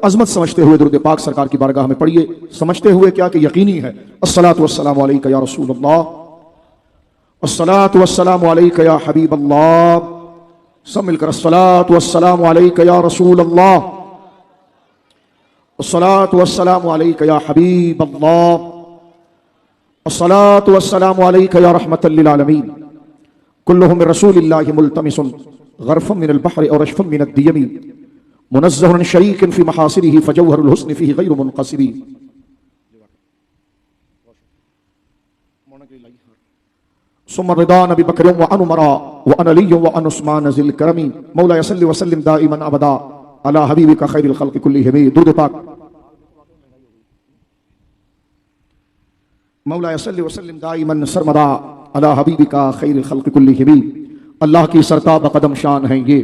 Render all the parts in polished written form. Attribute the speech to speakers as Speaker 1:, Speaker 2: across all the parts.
Speaker 1: अजमत समझते हुए दुरूद पाक सरकार की बारगाह में पढ़िए, समझते हुए क्या कि यकीनी है। अस्सलातु वस्सलामु अलैका या रसूल अल्लाह, अस्सलातु वस्सलामु अलैका या हबीब अल्लाह। सब मिलकर अस्सलातु वस्सलामु अलैका या रसूल अल्लाह, अस्सलातु वस्सलामु अलैका या हबीब अल्लाह, अस्सलातु वस्सलामु अलैका या रहमतल लिल आलमीन। कुल्लुहुम मिन रसूलिल्लाहि मुल्तमिसुन गरफम मिनल बहरि और अशफम मिनद दियमी मुनज़्ज़हुन शरीकन फी महासिरिही फजौहरुल हुस्न फीही गैरु मुनक़सिरी। सुम्मा रिदा नबी बकर व अन उमरा व अन अली व अन उस्मान ज़िल करमी मौला सल्लि व सल्लिम दाइमन अबदा अला हबीबिका खैरिल खल्क़ि कुल्लिहिम। दुरूद पाक। मौला सल्लि व सल्लिम दाइमन सरमदा अला हबीबिका खैरिल खल्क़ि कुल्लिहिम। अल्लाह की सरताब कदम शान है ये,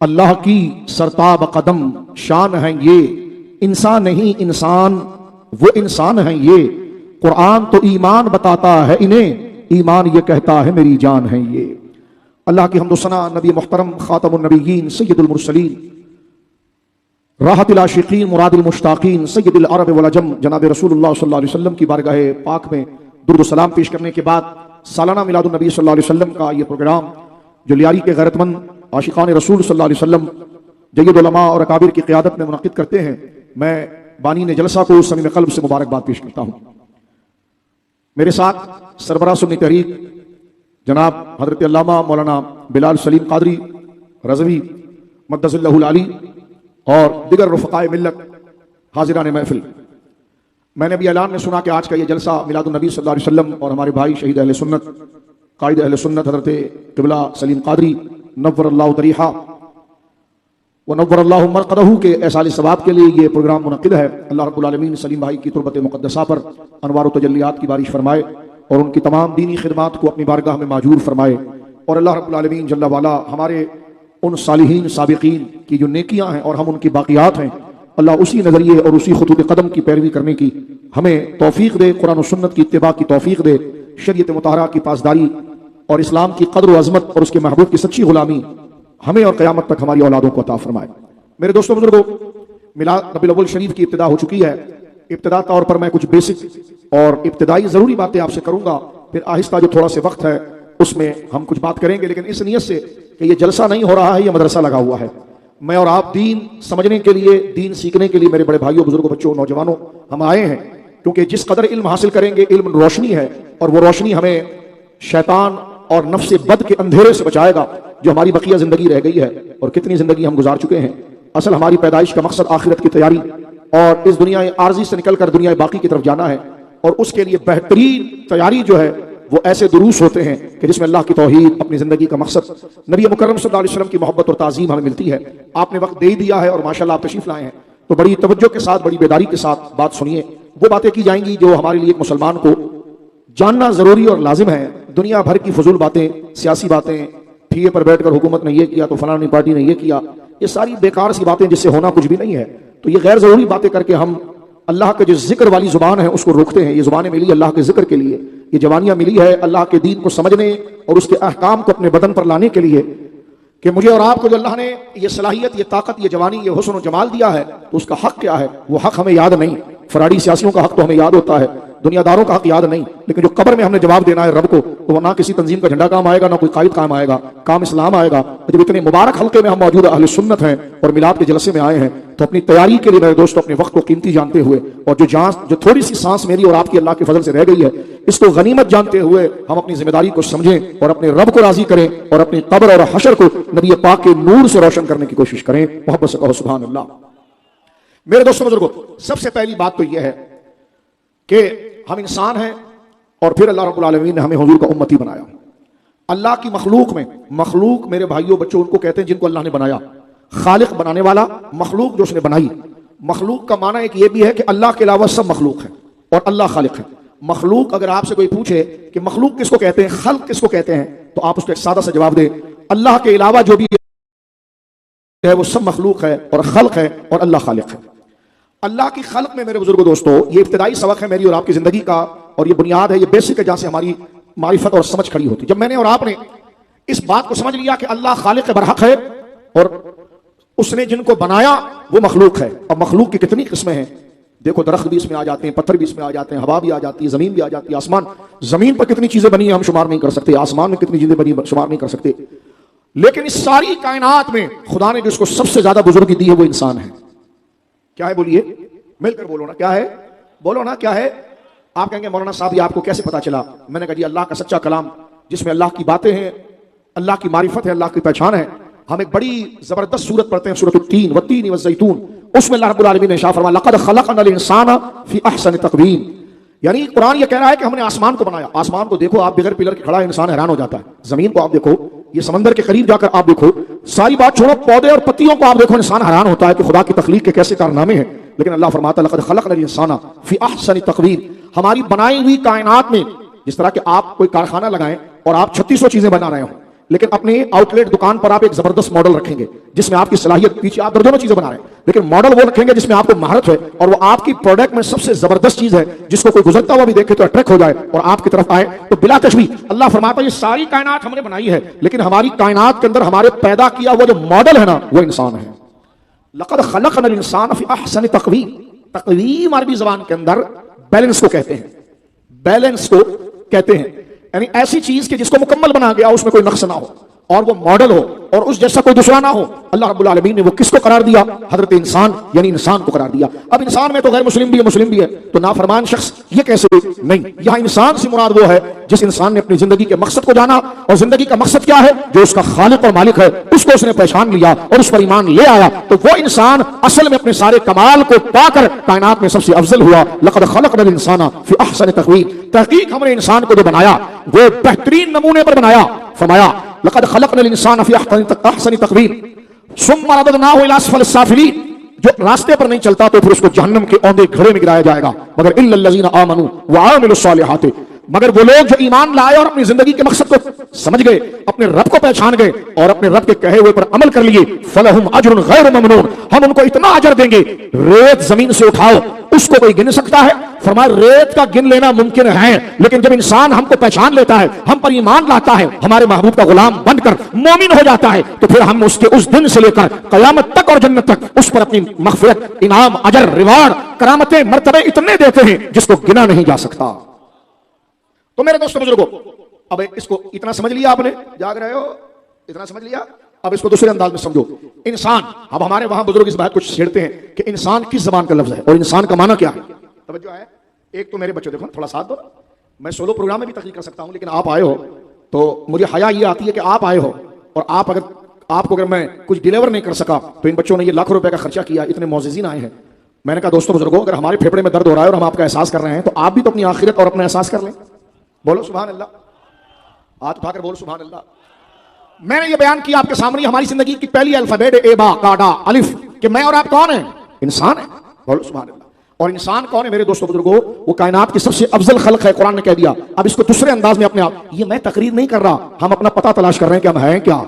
Speaker 1: अल्लाह की सरताब कदम शान है ये। इंसान नहीं इंसान वो इंसान है ये, कुरान तो ईमान बताता है इन्हें, ईमान ये कहता है मेरी जान है ये। अल्लाह की हम्दो सना नबी मुहतरम खातमुन नबीयीन सय्यदुल मुरसलीन राहतिल आशिकीन मुरादिल मुश्ताकीन सय्यदुल अरब वल अजम जनाब रसूलुल्लाह सल्लल्लाहु अलैहि वसल्लम की बारगाह पाक में दुरूद व सलाम पेश करने के बाद सालाना मिलादुन नबी सल्लल्लाहु अलैहि वसल्लम का ये प्रोग्राम जो लियारी के गैरतमंद आशिकान रसूल सल्लल्लाहु अलैहि वसल्लम जय्यद उलमा और अकाबिर की क़ियादत में मुनक़िद करते हैं, मैं बानी ने जलसा को समीम क़ल्ब से मुबारकबाद पेश करता हूँ। मेरे साथ सरबराह सुन्नी तहरीक जनाब हज़रत अल्लामा मौलाना बिलाल सलीम क़ादरी रज़वी मद्दज़िल्लहुल आली और दिगर रुफ़क़ाए मिल्लत हाज़िरान महफ़िल। मैंने अभी ऐलान में सुना कि आज का ये जलसा मिलादुन नबी सल्लल्लाहु अलैहि वसल्लम और हमारे भाई शहीद अहले सुन्नत कायद अहले सुन्नत हज़रत क़िबला सलीम क़ादरी नव्वरल्लाहु तरीहा व नव्वरल्लाहु मरक़दहू के एहसाल सवाब के लिए ये प्रोग्राम मुनक़िद है। अल्लाह रब्बुल आलमीन सलीम भाई की तुरबत मुक़द्दसा पर अनवार व तजल्लियात की बारिश फरमाए और उनकी तमाम दीनी खिदमात को अपनी बारगाह में माजूर फरमाए। और अल्लाह रब्बुल आलमीन जल्ला वाला हमारे उन सालिहीन साबिक़ीन की जो नेकियां हैं और हम उनकी बाक़ियात हैं, अल्लाह उसी नज़रिए और उसी खुतूत कदम की पैरवी करने की हमें तौफीक दे, कुरान और सुन्नत की इत्तिबा की तौफीक दे, शरीयत मुतहरा की पासदारी और इस्लाम की कद्र व अज़मत और उसके महबूब की सच्ची गुलामी हमें और क़यामत तक हमारी औलादों को अता फरमाए। मेरे दोस्तों बुजुर्गों, मिलाद रबीउल अव्वल शरीफ की इब्तिदा हो चुकी है। इब्तिदा तौर पर मैं कुछ बेसिक और इब्तिदाई ज़रूरी बातें आपसे करूंगा, फिर आहिस्ता जो थोड़ा से वक्त है उसमें हम कुछ बात करेंगे, लेकिन इस नियत से कि ये जलसा नहीं हो रहा है, ये मदरसा लगा हुआ है। मैं और आप दीन समझने के लिए, दीन सीखने के लिए, मेरे बड़े भाइयों बुजुर्गों बच्चों नौजवानों हम आए हैं, क्योंकि जिस कदर इल्म हासिल करेंगे, इल्म रोशनी है और वो रोशनी हमें शैतान और नफ्स बद के अंधेरे से बचाएगा जो हमारी बकिया जिंदगी रह गई है और कितनी जिंदगी हम गुजार चुके हैं। असल हमारी पैदाइश का मकसद आखिरत की तैयारी और इस दुनिया आर्जी से निकलकर दुनिया बाकी की तरफ जाना है, और उसके लिए बेहतरीन तैयारी जो है वो ऐसे दुरूस होते हैं कि जिसमें अल्लाह की तौहीद, अपनी जिंदगी का मकसद, नबी मुकर्रम सल्लल्लाहु अलैहि वसल्लम की मोहब्बत और ताज़ीम हमें मिलती है। आपने वक्त दे ही दिया है और माशाल्लाह आप तशरीफ लाए हैं, तो बड़ी तवज्जो के साथ, बड़ी बेदारी के साथ बात सुनिए। वो बातें की जाएंगी जो हमारे लिए एक मुसलमान को जानना जरूरी और लाजिम है। दुनिया भर की फजूल बातें, सियासी बातें, ठिये पर बैठकर हुकूमत ने ये किया तो फलानी पार्टी ने ये किया, ये सारी बेकार सी बातें जिससे होना कुछ भी नहीं है। तो ये गैर जरूरी बातें करके हम अल्लाह के जो जिक्र वाली जुबान है उसको रोकते हैं। ये जुबानें मिली अल्लाह के जिक्र के लिए, ये जवानियां मिली है अल्लाह के दीन को समझने और उसके अहकाम को अपने बदन पर लाने के लिए, कि मुझे और आपको जो अल्लाह ने ये सलाहियत, ये ताकत, ये जवानी, ये हुस्न और जमाल दिया है, तो उसका हक क्या है? वो हक हमें याद नहीं। फराडी सियासियों का हक तो हमें याद होता है, दुनियादारों का हक याद नहीं। लेकिन जो कब्र में हमने जवाब देना है रब को, तो ना किसी तंजीम का झंडा काम आएगा, ना कोई कायद काम आएगा, काम इस्लाम आएगा। जब इतने मुबारक हल्के में हम मौजूद अहले सुन्नत हैं और मिलाद के जलसे में आए हैं, तो अपनी तैयारी के लिए मेरे दोस्तों अपने वक्त को कीमती जानते हुए और जो थोड़ी सी सांस मेरी और आपकी अल्लाह के फजल से रह गई है, इसको गनीमत जानते हुए हम अपनी जिम्मेदारी को समझें और अपने रब को राजी करें और अपनी कब्र और हशर को नबी पाक के नूर से रोशन करने की कोशिश करें। मोहब्बत से कहो सुभान अल्लाह। मेरे दोस्तों बुजुर्गों, सबसे पहली बात तो यह है कि हम इंसान हैं और फिर अल्लाह रब्बुल आलमीन ने हमें हुजूर का उम्मती बनाया। अल्लाह की मखलूक में, मखलूक मेरे भाइयों बच्चों उनको कहते हैं जिनको अल्लाह ने बनाया। खालिक बनाने वाला, मखलूक जो उसने बनाई। मखलूक का माना एक ये भी है कि अल्लाह के अलावा सब मखलूक है और अल्लाह खालिक है। मखलूक अगर आपसे कोई पूछे कि मखलूक किसको कहते हैं, खल्क किसको कहते हैं, तो आप उसको एक सादा सा जवाब दें, अल्लाह के अलावा जो भी है वो सब मखलूक है और खल्क है और अल्लाह खालिक है। अल्लाह की खल्क में मेरे बुजुर्गों दोस्तों, ये इब्तिदाई सबक है मेरी और आपकी जिंदगी का, और ये बुनियाद है, ये बेसिक है जहां से हमारी मारिफत और समझ खड़ी होती। जब मैंने और आपने इस बात को समझ लिया कि अल्लाह खालिक बरहक है और उसने जिनको बनाया वो मखलूक है। अब मखलूक की कितनी किस्में हैं, देखो दरख्त भी इसमें आ जाते हैं, पत्थर भी इसमें आ जाते हैं, हवा भी आ जाती है, जमीन भी आ जाती है, आसमान, जमीन पर कितनी चीजें बनी है हम शुमार नहीं कर सकते, आसमान में कितनी चीजें बनी शुमार नहीं कर सकते। लेकिन इस सारी कायनात में खुदा ने जिसको सबसे ज्यादा बुजुर्गी दी है वो इंसान है। क्या है बोलिए, मिलकर बोलो ना, क्या है, बोलो ना क्या है। आप कहेंगे मौलाना साहब ये आपको कैसे पता चला? मैंने कहा जी अल्लाह का सच्चा कलाम जिसमें अल्लाह की बातें हैं, अल्लाह की मारिफत है, अल्लाह की पहचान है। हम एक बड़ी जबरदस्त सूरत पढ़ते हैं, सूरत तीन वत्तीन वज़ैतून, उसमें अल्लाह रब्बुल आलमीन ने इरशाद फरमाया लक़द ख़लक़नल इंसाना फ़ी अहसनि तक़वीम। यानी कुरान ये कह रहा है कि हमने आसमान को बनाया। आसमान को देखो आप, बगैर पिलर के खड़ा इंसान हैरान हो जाता है। जमीन को आप देखो, ये समंदर के करीब जाकर आप देखो, सारी बात छोड़ो, पौधे और पत्तियों को आप देखो, इंसान हैरान होता है कि खुदा की तख्लीक के कैसे कारनामे हैं। लेकिन अल्लाह फरमाता है लक़द ख़लक़नल इंसाना फ़ी अहसनि तक़वीम, हमारी बनाई हुई कायनात में, जिस तरह के आप कोई कारखाना लगाएं और आप 3600 चीजें बना रहे हो, लेकिन अपने आउटलेट दुकान पर आप एक जबरदस्त मॉडल रखेंगे जिसमें आपकी सलाहियत, पीछे आप दर्जनों चीजें बना रहे हैं, लेकिन मॉडल वो रखेंगे जिसमें आपको महारत है और वो आपकी प्रोडक्ट में सबसे जबरदस्त चीज है जिसको कोई गुजरता हुआ भी देखे तो अट्रैक्ट हो जाए और आपकी तरफ आए। तो बिला तशबीह अल्लाह फरमाता है ये सारी कायनात हमने बनाई है, लेकिन हमारी कायनात के अंदर हमारे पैदा किया हुआ जो मॉडल है ना वो इंसान है। लक़द ख़लक़नल इंसान फ़ी अहसनि तक़वीम, तक़वीम अरबी ज़बान के अंदर बैलेंस को कहते हैं, बैलेंस को कहते हैं, यानी ऐसी चीज कि जिसको मुकम्मल बना गया, उसमें कोई नक्स ना हो और वो मॉडल हो और उस जैसा कोई दूसरा ना हो। अल्लाह रब्बुल आलमीन ने वो किसको करार दिया? हजरत इंसान, यानी इंसान को करार दिया। अब इंसान में तो गैर मुस्लिम भी है, मुस्लिम भी है, तो नाफरमान शख्स ये कैसे? नहीं, यहां इंसान से मुराद वो है जिस इंसान ने अपनी जिंदगी के मकसद को जाना, और जिंदगी का मकसद क्या है? जो उसका खालिक और मालिक है उसको उसने पहचान लिया और उस पर ईमान ले आया, तो वो इंसान असल में अपने सारे कमाल को पाकर कायनात में सबसे अफजल हुआ। लक़द ख़लक़नल इंसाना फ़ी अहसनि तक़वीम, तहकीक हमने इंसान को जो बनाया वो बेहतरीन नमूने पर बनाया। फरमाया लक़द ख़लक़नल इंसाना फ़ी अहसनि तक़वीम सुम्मा रददनाहु इला अस्फ़लिस साफ़िलीन, जो रास्ते पर नहीं चलता तो फिर उसको जहन्नम के औंधे घड़े में गिराया जाएगा। मगर इल्लल्लज़ीना आमनू व आमिलुस सालिहात, मगर वो लोग जो ईमान लाए और अपनी जिंदगी के मकसद को समझ गए, अपने रब को पहचान गए और अपने रब के कहे हुए पर अमल कर लिए, फलहुम अज्रुन गैर ममनून, हम उनको इतना अजर देंगे, रेत जमीन से उठाओ उसको कोई गिन सकता है? फरमाया रेत का गिन लेना मुमकिन है, लेकिन जब इंसान हमको पहचान लेता है, हम पर ईमान लाता है, हमारे महबूब का गुलाम बनकर मोमिन हो जाता है, तो फिर हम उसके उस दिन से लेकर कयामत तक और जन्नत तक उस पर अपनी मग़फ़िरत, इनाम, अजर, रिवार्ड, करामतें, मर्तबे इतने देते हैं जिसको गिना नहीं जा सकता। तो मेरे दोस्तों बुजुर्गों, अब इसको इतना समझ लिया आपने, जाग रहे हो, इतना समझ लिया, अब इसको दूसरे अंदाज में समझो। इंसान, अब हमारे वहां बुजुर्ग इस बात को छेड़ते हैं कि इंसान किस जबान का लफ्ज है और इंसान का माना क्या है। तवज्जो है, एक तो मेरे बच्चों देखो थोड़ा साथ दो, मैं सोलो प्रोग्राम में भी तकरीर कर सकता हूं, लेकिन आप आए हो तो मुझे हया ये आती है कि आप आए हो और आपको अगर मैं कुछ डिलीवर नहीं कर सका तो इन बच्चों ने ये लाखों रुपए का खर्चा किया, इतने मौजज़ीन आए हैं। मैंने कहा दोस्तों बुजुर्गों, अगर हमारे फेफड़े में दर्द हो रहा है और हम आपका एहसास कर रहे हैं तो आप भी तो अपनी आखिरत और अपना एहसास कर लें। बोलो सुभान अल्लाह, हाथ उठाकर बोलो सुभान अल्लाह। मैंने ये बयान किया आपके सामने, हमारी जिंदगी की पहली अल्फाबेट ए बा का डा अलिफ, कि मैं और आप कौन है? इंसान है। बोलो सुभान अल्लाह। और इंसान कौन है मेरे दोस्तों बुजुर्गों? वो कायनात की सबसे अफजल खल्क है, कुरान ने कह दिया। अब इसको दूसरे अंदाज में अपने आप, ये मैं तकरीर नहीं कर रहा, हम अपना पता तलाश कर रहे हैं कि हम हैं क्या।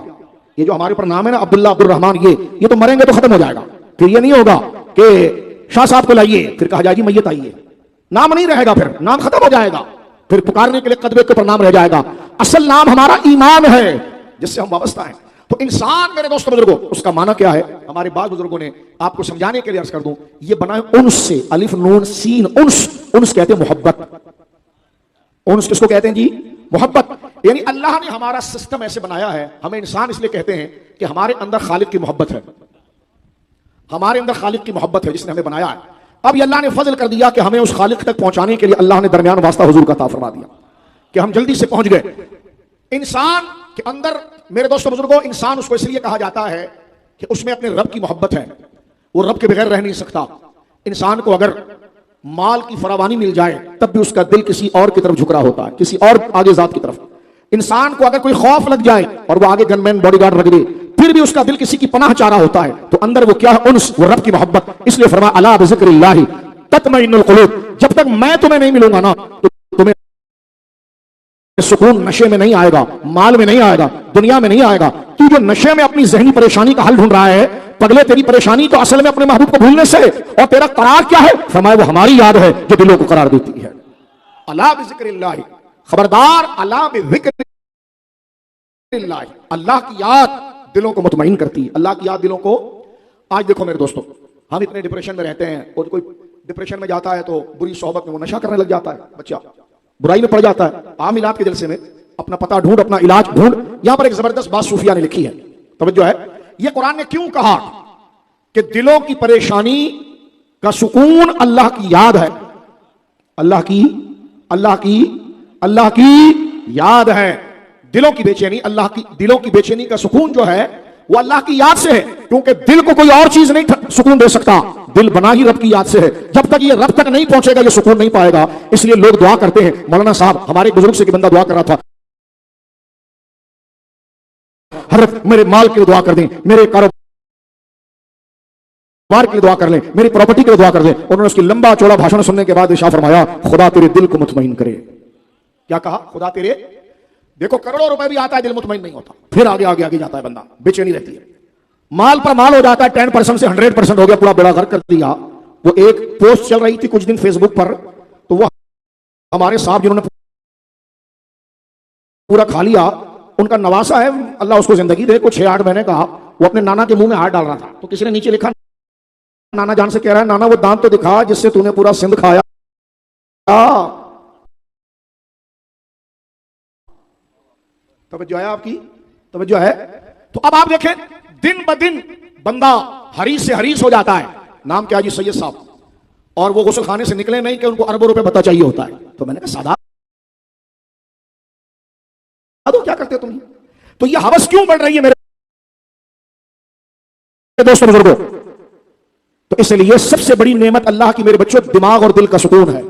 Speaker 1: ये जो हमारे ऊपर नाम है ना अब्दुल्ला, अब्दुल रहमान, ये तो मरेंगे तो खत्म हो जाएगा। फिर ये नहीं होगा कि शाह साहब को लाइए, फिर कहा जाएगी मैयत आइए, नाम नहीं रहेगा, फिर नाम खत्म हो जाएगा, फिर पुकारने के लिए कदबे के ऊपर नाम रह जाएगा। असल नाम हमारा ईमान है जिससे हम वाबस्ता हैं। तो इंसान मेरे दोस्तों बुजुर्गों, उसका माना क्या है? हमारे बाद बुजुर्गों ने आपको समझाने के लिए अर्ज कर दूं, ये बना है उन्स से, अलिफ नून सीन, उन्स कहते हैं मोहब्बत। उन्स किसको कहते हैं जी? मोहब्बत। यानी अल्लाह ने हमारा सिस्टम ऐसे बनाया है, हमें इंसान इसलिए कहते हैं कि हमारे अंदर खालिक की मोहब्बत है, हमारे अंदर खालिक की मोहब्बत है जिसने हमें बनाया है। अब अल्लाह ने फजल कर दिया कि हमें उस खालिक तक पहुंचाने के लिए अल्लाह ने दरमियान वास्ता हुजूर का अता फरमा दिया कि हम जल्दी से पहुंच गए। इंसान के अंदर मेरे दोस्तों बुजुर्गों, इंसान उसको इसलिए कहा जाता है कि उसमें अपने रब की मोहब्बत है, वो रब के बगैर रह नहीं सकता। इंसान को अगर माल की फरावानी मिल जाए तब भी उसका दिल किसी और की तरफ झुक रहा होता है, किसी और आगे जात की तरफ। इंसान को अगर कोई खौफ लग जाए और वो आगे गनमैन बॉडीगार्ड रख दे, फिर भी उसका दिल किसी की पनाह चाह रहा होता है, तो अंदर वो क्या है? उन्स, वो रब की मोहब्बत। इसलिए फरमाया अला बिज़िक्रिल्लाहि तत्मइन्नुल कुलूब, जब तक मैं तुम्हें नहीं मिलूंगा ना तो तुम्हें सुकून नशे में नहीं आएगा, माल में नहीं आएगा, दुनिया में नहीं आएगा। तू जो नशे में अपनी ज़हनी परेशानी का हल ढूंढ रहा है, पगले तेरी परेशानी तो असल में अपने महबूब को भूलने से, और तेरा करार क्या है? फरमाया वो हमारी याद है जो दिलों को करार देती है। अला बिज़िक्रिल्लाहि, खबरदार, अला बिज़िक्रिल्लाहि, अल्लाह की याद दिलों को मुतमईन करती है, अल्लाह की याद दिलों को आज देखो मेरे दोस्तों, हम इतने डिप्रेशन में रहते हैं, और कोई डिप्रेशन में जाता है तो बुरी सोहबत में वो नशा करने लग जाता है, बच्चा बुराई में पड़ जाता है। आम इलाज के जलसे में अपना पता ढूंढ, अपना इलाज ढूंढ। यहां पर एक जबरदस्त बात सूफिया ने लिखी है, तवज्जो है। यह कुरान ने क्यों कहा कि दिलों की परेशानी का सुकून अल्लाह की याद है, अल्लाह की याद है। दिलों की बेचैनी, अल्लाह की दिलों की बेचैनी का सुकून जो है वो अल्लाह की याद से है, क्योंकि दिल को कोई और चीज नहीं सुकून दे सकता, दिल बना ही रब की याद से है। जब तक ये रब तक नहीं पहुंचेगा ये सुकून नहीं पाएगा। इसलिए लोग दुआ करते हैं। मौलाना साहब, हमारे बुजुर्ग से कि बंदा दुआ कर रहा था, हज़रत मेरे माल के लिए दुआ कर दें, मेरे कारोबार के लिए दुआ कर लें, मेरी प्रॉपर्टी के लिए दुआ कर दें। उन्होंने उसकी लंबा चौड़ा भाषण सुनने के बाद इरशाद फरमाया, खुदा तेरे दिल को मुतमईन करे। क्या कहा? खुदा तेरे, देखो करोड़ों रुपए भी आता है, दिल मुतमईन नहीं होता, फिर आगे आगे आगे जाता है, बंदा बेचैनी रहती है। माल पर माल हो जाता है, 10% से 100% हो गया, पूरा बेड़ा गर्क कर दिया। वो एक पोस्ट चल रही थी कुछ दिन फेसबुक पर, तो वो हमारे साहब जिन्होंने पूरा खा लिया, उनका नवासा है, अल्लाह उसको जिंदगी दे, कुछ 6-8 महीने का, वो अपने नाना के मुंह में हाथ डाल रहा था। तो किसी ने नीचे लिखा, नाना जान से कह रहा है, नाना वो दांत तो दिखा जिससे तूने पूरा सिंध खाया। तवज्जो है आपकी? तवज्जो है? तो अब आप देखें, दिन ब दिन बंदा हरीस से हरीस हो जाता है। नाम क्या जी? सैयद साहब। और वो गुस्ल खाने से निकले नहीं कि उनको अरबों रुपए बता चाहिए होता है। तो मैंने कहा सादा तो क्या करते हो तुम? तो ये हवस क्यों बढ़ रही है मेरे दोस्तों बुजुर्गों? तो इसलिए सबसे बड़ी नेमत अल्लाह की मेरे बच्चों दिमाग और दिल का सुकून है।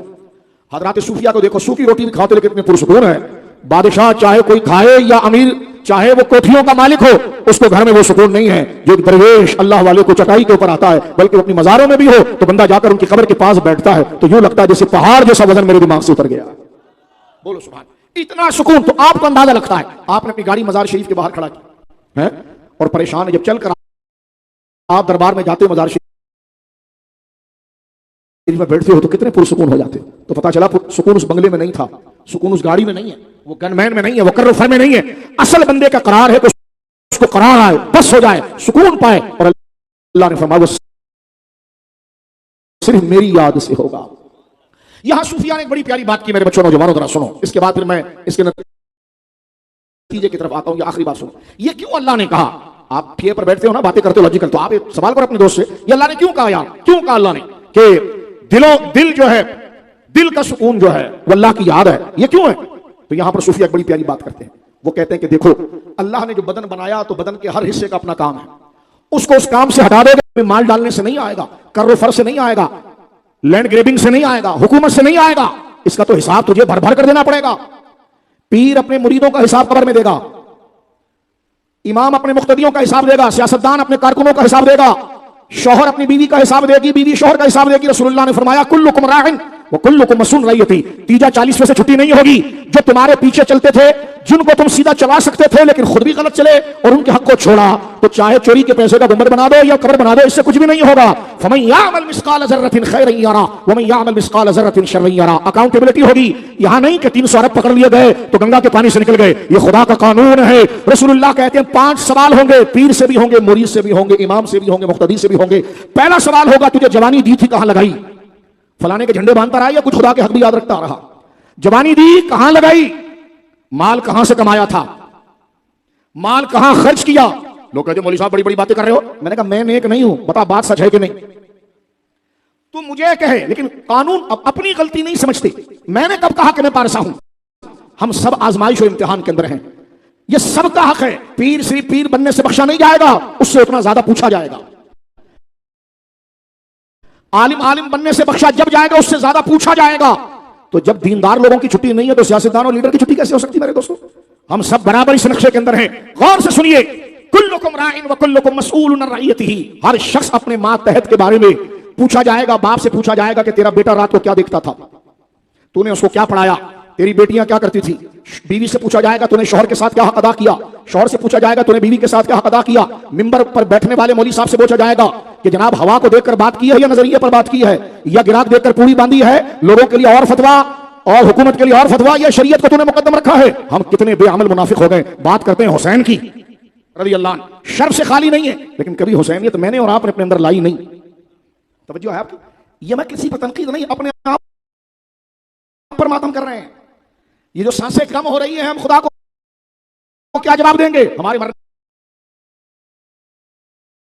Speaker 1: हजरात सूफिया को देखो, सूखी रोटी भी खाते लेकिन इतने पुरसुकून है। बादशाह चाहे कोई खाए या अमीर, चाहे वो कोठियों का मालिक हो, उसको घर में वो सुकून नहीं है जो एक दरवेश अल्लाह वाले को चटाई के ऊपर आता है, बल्कि अपनी मज़ारों में भी हो तो बंदा जाकर उनकी कब्र के पास बैठता है तो यूं लगता है जैसे पहाड़ जैसा वजन मेरे दिमाग से उतर गया। बोलो सुभान। इतना सुकून तो आपको अंदाजा लगता है। आपने अपनी गाड़ी मजार शरीफ के बाहर खड़ा की है और परेशान है, जब चल कर आप दरबार में जाते हो, मजार शरीफ में बैठते हो तो कितने पुरसुकून हो जाते। तो पता चला सुकून उस बंगले में नहीं था, सुकून उस गाड़ी में नहीं है, वो गनमैन में नहीं है, वो कर्रफर में नहीं है। असल बंदे का करार है कि उसको करार आए, बस हो जाए, सुकून पाए। और अल्लाह ने फरमाया वो सिर्फ मेरी याद से होगा। यहां सूफिया ने एक बड़ी प्यारी बात की मेरे बच्चों, नौजवानों, जरा सुनो। इसके बाद फिर मैं इसके नतीजे की तरफ आता हूं। आखिरी बात सुनो, ये क्यों अल्लाह ने कहा? आप ठिए पर बैठते हो ना, बातें करते हो लॉजिकल, तो आप एक सवाल करो अपने दोस्त से, ये अल्लाह ने क्यों कहा यार? क्यों कहा अल्लाह ने कि दिल जो है, दिल का सुकून जो है वो अल्लाह की याद है, ये क्यों है? तो यहां पर सूफिया एक बड़ी प्यारी बात करते हैं। वो कहते हैं कि देखो, अल्लाह ने जो बदन बनाया तो बदन के हर हिस्से का अपना काम है, उसको उस काम से हटा दोगे, माल डालने से नहीं आएगा, कर्रोफर से नहीं आएगा, लैंड ग्रेबिंग से नहीं आएगा, हुकूमत से नहीं आएगा। इसका तो हिसाब तुझे भर भर कर देना पड़ेगा। पीर अपने मुरीदों का हिसाब कब्र में देगा, इमाम अपने मुक्तदियों का हिसाब देगा, सियासतदान अपने कारकुनों का हिसाब देगा, शौहर अपनी बीवी का हिसाब देगी, बीवी शौहर का हिसाब देगी। रसूलुल्लाह ने फरमाया कुल्लुकुम राइन व कुल्लुकुम मसूल रइयती। तीजा 40 में से छुट्टी नहीं होगी। जो तुम्हारे पीछे चलते थे, जिनको तुम सीधा चला सकते थे लेकिन खुद भी गलत चले और उनके हक को छोड़ा, तो चाहे चोरी के पैसे का गुंबद बना दो या कब्र बना दो, इससे कुछ भी नहीं होगा। फमन यामल मिस्काल ज़र्रतिन खैरन यरा व मन यामल मिस्काल ज़र्रतिन शर्रन यरा। अकाउंटेबिलिटी होगी। यहां नहीं कि 300 अरब पकड़ लिए गए तो गंगा के पानी से निकल गए, ये खुदा का कानून है। रसूलुल्लाह कहते हैं 5 सवाल होंगे, पीर से भी होंगे, मुरीद से भी होंगे, इमाम से भी होंगे, मुक्तदी से भी होंगे। पहला सवाल होगा, तुझे जवानी दी थी कहां लगाई? फलाने के झंडे बांधता रहा या कुछ खुदा के हक भी याद रखता रहा? जवानी दी कहां लगाई? माल कहां से कमाया था? माल कहां खर्च किया? लोग कहते मौलवी साहब बड़ी बड़ी बातें कर रहे हो। मैंने कहा मैं नेक नहीं हूं, बता बात सच है कि नहीं? तू मुझे कहे, लेकिन कानून अपनी गलती नहीं समझते। मैंने कब कहा कि मैं पारसा हूं? हम सब आजमाइश और इम्तिहान के अंदर हैं। यह सबका हक है। पीर सिर्फ पीर बनने से बख्शा नहीं जाएगा, उससे उतना ज्यादा पूछा जाएगा। आलिम आलिम बनने से बख्शा जब जाएगा, उससे ज्यादा पूछा जाएगा। तो जब दीनदार लोगों की छुट्टी नहीं है तो सियासतदान और लीडर की छुट्टी कैसे हो सकती? मेरे दोस्तों, हम सब बराबर इस नक्शे के अंदर हैं। गौर से सुनिए, कुल्लुकुम राइन व कुल्लुकुम मसऊलुन अन रइयतिही। हर शख्स अपने मातहत के बारे में पूछा जाएगा। बाप से पूछा जाएगा कि तेरा बेटा रात को क्या देखता था, तूने उसको क्या पढ़ाया, तेरी बेटियां क्या करती थी। बीवी से पूछा जाएगा तूने शौहर के साथ क्या हक अदा किया। शौहर से पूछा जाएगा तूने बीवी के साथ क्या हक अदा किया। मिंबर पर बैठने वाले मौलवी साहब से पूछा जाएगा कि जनाब हवा को देखकर बात की है या नजरिए पर बात की है, या गिराक देखकर पूरी बांधी है, लोगों के लिए और फतवा और हुकूमत के लिए और फतवा, या शरीयत को तूने मुकद्दम रखा है। हम कितने बेअमल मुनाफिक हो गए। बात करते हैं हुसैन की, रज़ी अल्लाह अन्हु शर्फ से खाली नहीं है, लेकिन कभी हुसैनियत मैंने और आपने अपने अंदर लाई नहीं। तवज्जो है आपकी? ये मैं किसी पर तनकीद नहीं, अपने आप पर मातम कर रहे हैं। ये जो सांसें कम हो रही है, हम खुदा को क्या जवाब देंगे? हमारे मरने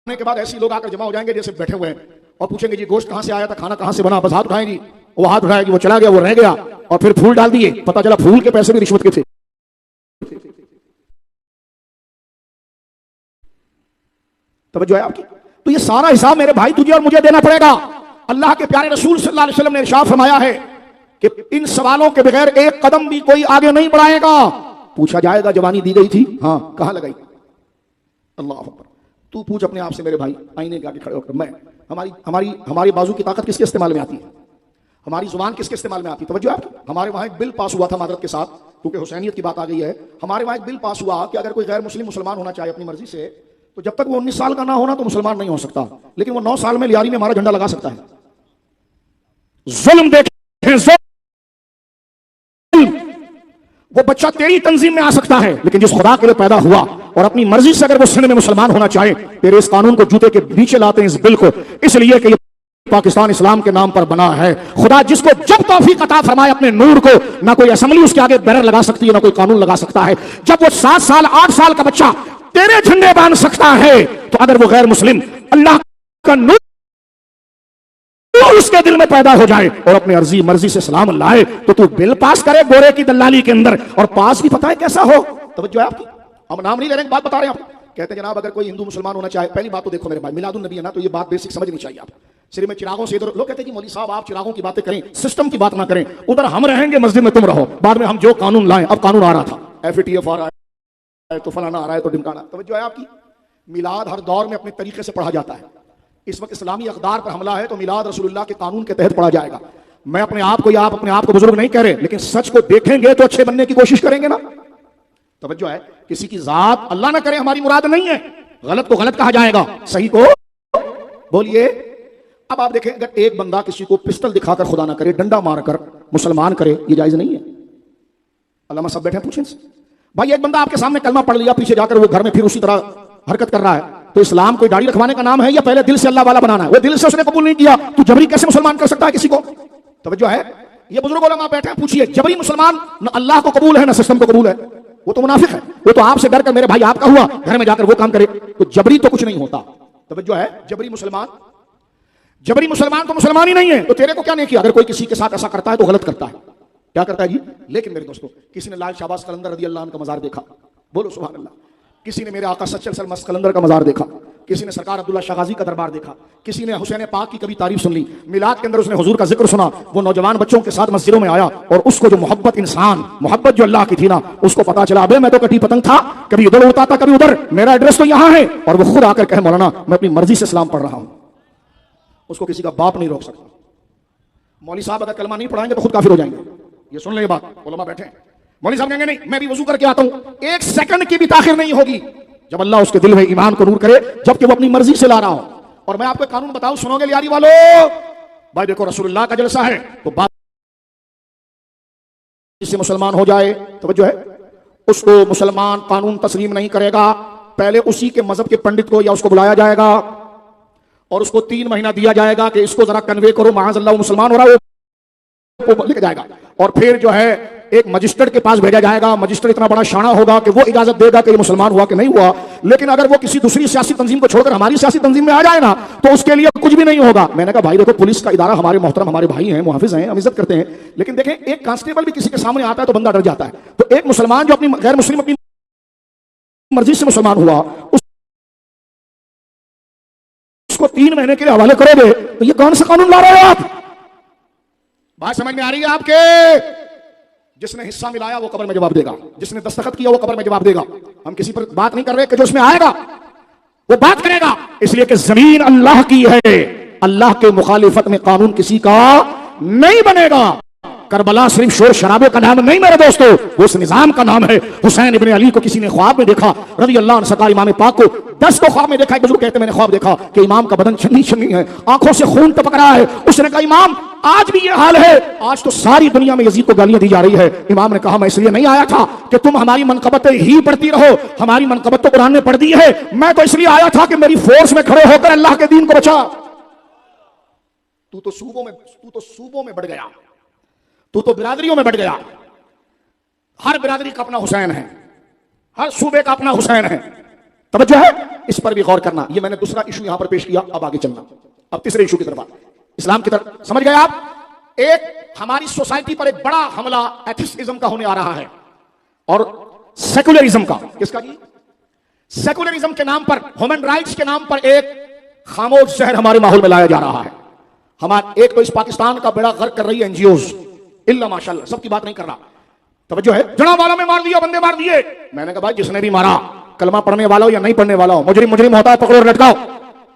Speaker 1: के बाद ऐसे लोग आकर जमा हो जाएंगे जैसे बैठे हुए हैं और पूछेंगे जी गोश्त कहां से आया था, खाना कहां से बना, बस हाथ उठाएंगी, वो हाथ उठाएगी, वो चला गया, वो रह गया, और फिर फूल डाल दिए, पता चला फूल के पैसे भी रिश्वत के थे। तवज्जो है आपकी? तो ये सारा हिसाब मेरे भाई तुझे और मुझे देना पड़ेगा। अल्लाह के प्यारे रसूल सल्लल्लाहु अलैहि वसल्लम ने इरशाद फरमाया है कि इन सवालों के बगैर एक कदम भी कोई आगे नहीं बढ़ाएगा। पूछा जाएगा जवानी दी गई थी, हाँ, कहां लगाई? अल्लाह अकबर। तू पूछ अपने आप से मेरे भाई, आईने के आगे खड़े होकर, मैं हमारी बाजू की ताकत किसके इस्तेमाल में आती है? हमारी जुबान किसके इस्तेमाल में आती है? तवज्जो है आपकी? हमारे वहां एक बिल पास हुआ था मादरत के साथ, क्योंकि हुसैनियत की बात आ गई है, हमारे वहां एक बिल पास हुआ कि अगर कोई गैर मुस्लिम मुसलमान होना चाहे अपनी मर्जी से, तो जब तक वो 19 साल का ना होना तो मुसलमान नहीं हो सकता, लेकिन वो 9 साल में लियारी में हमारा झंडा लगा सकता है। जुल्म देखें, जुल्म। वो बच्चा तेरी तंजीम में आ सकता है, लेकिन जिस खुदा के लिए पैदा हुआ और अपनी मर्जी से अगर वो सिंध में मुसलमान होना चाहे, तेरे इस कानून को जूते के नीचे लाते हैं, इस बिल को, इसलिए कि पाकिस्तान इस्लाम के नाम पर बना है। खुदा जिसको जब तौफीक अता फरमाए अपने नूर को, ना कोई असेंबली उसके आगे बैनर लगा सकती है, ना कोई कानून लगा सकता है। जब वो 7 साल 8 साल का बच्चा तेरे झंडे बांध सकता है, तो अगर वो गैर मुस्लिम अल्लाह का नूर उसके दिल में पैदा हो जाए और अपने अर्जी मर्जी से सलाम लाए, तो तू बिल पास करे गोरे की दलाली के अंदर, और पास भी पता है कैसा हो? तवज्जो है आपकी? हम नाम नहीं ले रहे, बात बता रहे हैं आपको। कहते हैं जनाब अगर कोई हिंदू मुसलमान होना चाहे, पहली बात तो देखो मेरे भाई, मिलादुन नबी है ना, तो ये बात बेसिक समझनी चाहिए आप। सिर्फ में चिरागों से इधर लोग कहते हैं कि मौलवी साहब आप चिरागों की बातें करें, सिस्टम की बात ना करें, उधर हम रहेंगे मस्जिद में तुम रहो, बाद में हम जो कानून लाएं। अब कानून आ रहा था, FATF आ रहा है, तो फलाना आ रहा है, तो ढिमकाना। तवज्जो है आपकी? मिलाद हर दौर में अपने तरीके से पढ़ा जाता है। इस वक्त इस्लामी अक़दार पर हमला है, तो मिलाद रसूलुल्लाह के कानून के तहत पढ़ा जाएगा। मैं अपने आप को या आप अपने आप को बुजुर्ग नहीं कह रहे, लेकिन सच को देखेंगे तो अच्छे बनने की कोशिश करेंगे ना। तवज्जो है? किसी की जात अल्लाह ना करे हमारी मुराद नहीं है, गलत को गलत कहा जाएगा, सही को बोलिए। अब आप देखें, अगर एक बंदा किसी को पिस्टल दिखाकर खुदा ना करे, डंडा मारकर मुसलमान करे, ये जायज नहीं है। अल्लामा सब बैठे पूछें भाई, एक बंदा आपके सामने कलमा पढ़ लिया, पीछे जाकर वो घर में फिर उसी तरह हरकत कर रहा है, तो इस्लाम कोई दाढ़ी रखवाने का नाम है या पहले दिल से अल्लाह वाला बनाना है? वो दिल से उसने कबूल नहीं किया, तो जबरी कैसे मुसलमान कर सकता है किसी को? तवज्जो है? ये बुजुर्ग उलमा बैठे हैं, पूछिए, जबरी मुसलमान न अल्लाह को कबूल है न सिस्टम को कबूल है, वो तो मुनाफिक है। वो तो आपसे डर कर मेरे भाई आपका हुआ, घर में जाकर वो काम करे, तो जबरी तो कुछ नहीं होता। तवज्जो है? जबरी मुसलमान तो मुसलमान ही नहीं है, तो तेरे को क्या नहीं किया? अगर कोई किसी के साथ ऐसा करता है तो गलत करता है। क्या करता है जी? लेकिन मेरे दोस्तों, किसी ने लाल शाहबाज कलंदर रज़ी अल्लाह अन्हु का मजार देखा, बोलो सुभान अल्लाह। किसी ने मेरे आका सच्चल सल मस्त कलंदर का मजार देखा, किसी ने सरकार अब्दुल्ला शाह गाजी का दरबार देखा, किसी ने हुसैन पाक की कभी तारीफ सुन ली, मिलाद के अंदर उसने हुजूर का जिक्र सुना, वो नौजवान बच्चों के साथ मस्जिदों में आया, और उसको जो मोहब्बत मोहब्बत जो अल्लाह की थी ना, उसको पता चला अबे मैं तो कटी पतंग था, कभी उधर उड़ता था कभी उधर, मेरा एड्रेस तो यहाँ है, और वो खुद आकर कहे मौलाना मैं अपनी मर्जी से सलाम पढ़ रहा हूं। उसको किसी का बाप नहीं रोक सकता। मौलवी साहब अगर कलमा नहीं पढ़ाएंगे तो खुद काफिर हो जाएंगे। ये सुन ले बात, उलमा बैठे। मौलवी साहब कहेंगे नहीं मैं भी वजू करके आता हूं, 1 सेकंड की भी ताखिर नहीं होगी जब अल्लाह उसके दिल में ईमान को नूर करे, जबकि वो अपनी मर्जी से ला रहा हो। और मैं आपको कानून बताऊं, सुनोगे यारी वालों, भाई देखो रसूलुल्लाह का जलसा है, तो बात से मुसलमान हो जाए, तवज्जो है, उसको मुसलमान कानून तस्लीम नहीं करेगा, पहले उसी के मजहब के पंडित को या उसको बुलाया जाएगा और उसको 3 महीना दिया जाएगा कि इसको जरा कन्वे करो, माज़अल्लाह मुसलमान हो रहा है, वो लिख जाएगा, और फिर जो है एक मजिस्ट्रेट के पास भेजा जाएगा। मजिस्ट्रेट इतना बड़ा शाना होगा कि वो इजाजत देगा कि ये मुसलमान हुआ कि नहीं हुआ। लेकिन अगर वो किसी दूसरी सियासी तंजीम को छोड़कर हमारी सियासी तंजीम में आ जाए ना, तो उसके लिए कुछ भी नहीं होगा। मैंने कहा भाई देखो, पुलिस का इदारा हमारे मोहतरम हमारे भाई हैं, मुहाफिज हैं, हम इज्जत करते हैं, लेकिन देखें एक कांस्टेबल भी किसी के सामने आता है तो बंदा डर जाता है। तो एक मुसलमान जो अपनी गैर मुस्लिम अपनी मर्जी से मुसलमान हुआ, उसको 3 महीने के लिए हवाले करोगे, तो ये कौन सा कानून ला रहे हो आप? बात समझ में आ रही है आपके? जिसने हिस्सा मिलाया वो कब्र में जवाब देगा, जिसने दस्तखत किया वो कब्र में जवाब देगा। हम किसी पर बात नहीं कर रहे कि जो उसमें आएगा वो बात करेगा, इसलिए कि जमीन अल्लाह की है, अल्लाह के मुखालिफत में कानून किसी का नहीं बनेगा। करबला सिर्फ शोर शराबे का नाम नहीं मेरे दोस्तों, वो उस निजाम का नाम है। हुसैन इब्ने अली को किसी ने ख्वाब में देखा, रज़ी अल्लाह अन्हु, सरकार इमाम पाक को 10 को ख्वाब में देखा। एक बुजुर्ग कहते मैंने ख्वाब देखा कि इमाम का बदन छन्नी छन्नी है, आंखों से खून टपक रहा है। उसने कहा इमाम आज भी ये हाल है, आज तो सारी दुनिया में यजीद को गालियां दी जा रही है। इमाम ने कहा मैं इसलिए नहीं आया था कि तुम हमारी मनकबतें ही पढ़ती रहो, हमारी मनकबत तो कुरान ने पढ़ दी है, मैं तो इसलिए आया था कि मेरी फोर्स में खड़े होकर अल्लाह के दीन को बचा। तू तो सूबों में बढ़ गया, तू तो बिरादरियों में बढ़ गया। हर बिरादरी का अपना हुसैन है, हर सूबे का अपना हुसैन है। तवज्जो है, इस पर भी गौर करना। ये मैंने दूसरा इशू यहां पर पेश किया, अब आगे चलना। अब तीसरे इशू की तरफ, इस्लाम की तरफ। समझ गए आप? एक हमारी सोसाइटी पर एक बड़ा हमला एथिस्टिज्म का होने आ रहा है और सेकुलरिज्म का। किसका जी? सेकुलरिज्म के नाम पर, ह्यूमन राइट्स के नाम पर एक खामोश जहर हमारे माहौल में लाया जा रहा है। हमारा एक तो इस पाकिस्तान का बेड़ा गर्क कर रही है एनजीओज, इल्ला माशाल्लाह, सबकी बात नहीं कर रहा। तवज्जो है, जनाब वालों में मार दिया, बंदे मार दिए। मैंने कहा भाई जिसने भी मारा, कलमा पढ़ने वाला हो या नहीं पढ़ने वाला हो, मुजरिम मुजरिम होता है, पकड़ो और लटकाओ।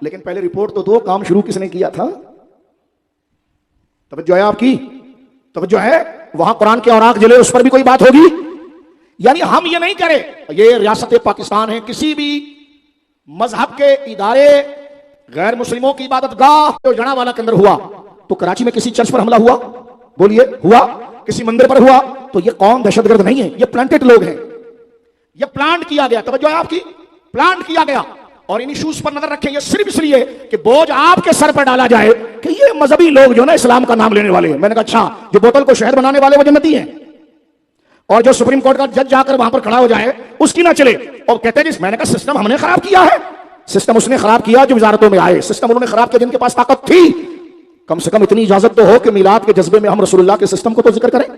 Speaker 1: लेकिन पहले रिपोर्ट तो दो, काम शुरू किसने किया था? तवज्जो है आपकी? तवज्जो है? वहां कुरान के औराक जले, उस पर भी कोई बात होगी? यानी हम ये नहीं करें, ये रियासत पाकिस्तान है, किसी भी मजहब के इदारे, गैर मुस्लिमों की इबादत गाह जो जनावाला के अंदर हुआ, तो कराची में किसी चर्च पर हमला हुआ? बोलिए, हुआ? किसी मंदिर पर हुआ? तो ये कौन दहशतगर्द नहीं है, ये प्लांटेड लोग हैं, ये प्लांट किया गया। तवज्जो है आपकी? प्लांट किया गया। और इन इश्यूज पर नजर रखें, ये सिर्फ इसलिए कि बोझ आपके सर पर डाला जाए कि ये मजहबी लोग जो ना इस्लाम का नाम लेने वाले हैं। मैंने कहा अच्छा, जो बोतल को शहद बनाने वाले वो जन्नती हैं, और जो सुप्रीम कोर्ट का जज जाकर वहां पर खड़ा हो जाए उसकी ना चले। और कहते हैं मैंने कहा सिस्टम हमने खराब किया है। सिस्टम उसने खराब किया जो वजारतों में आए, सिस्टम उन्होंने खराब किया जिनके पास ताकत थी। कम से कम इतनी इजाजत तो हो कि मिलाद के जज्बे में हम रसूलुल्लाह के सिस्टम को तो जिक्र करें।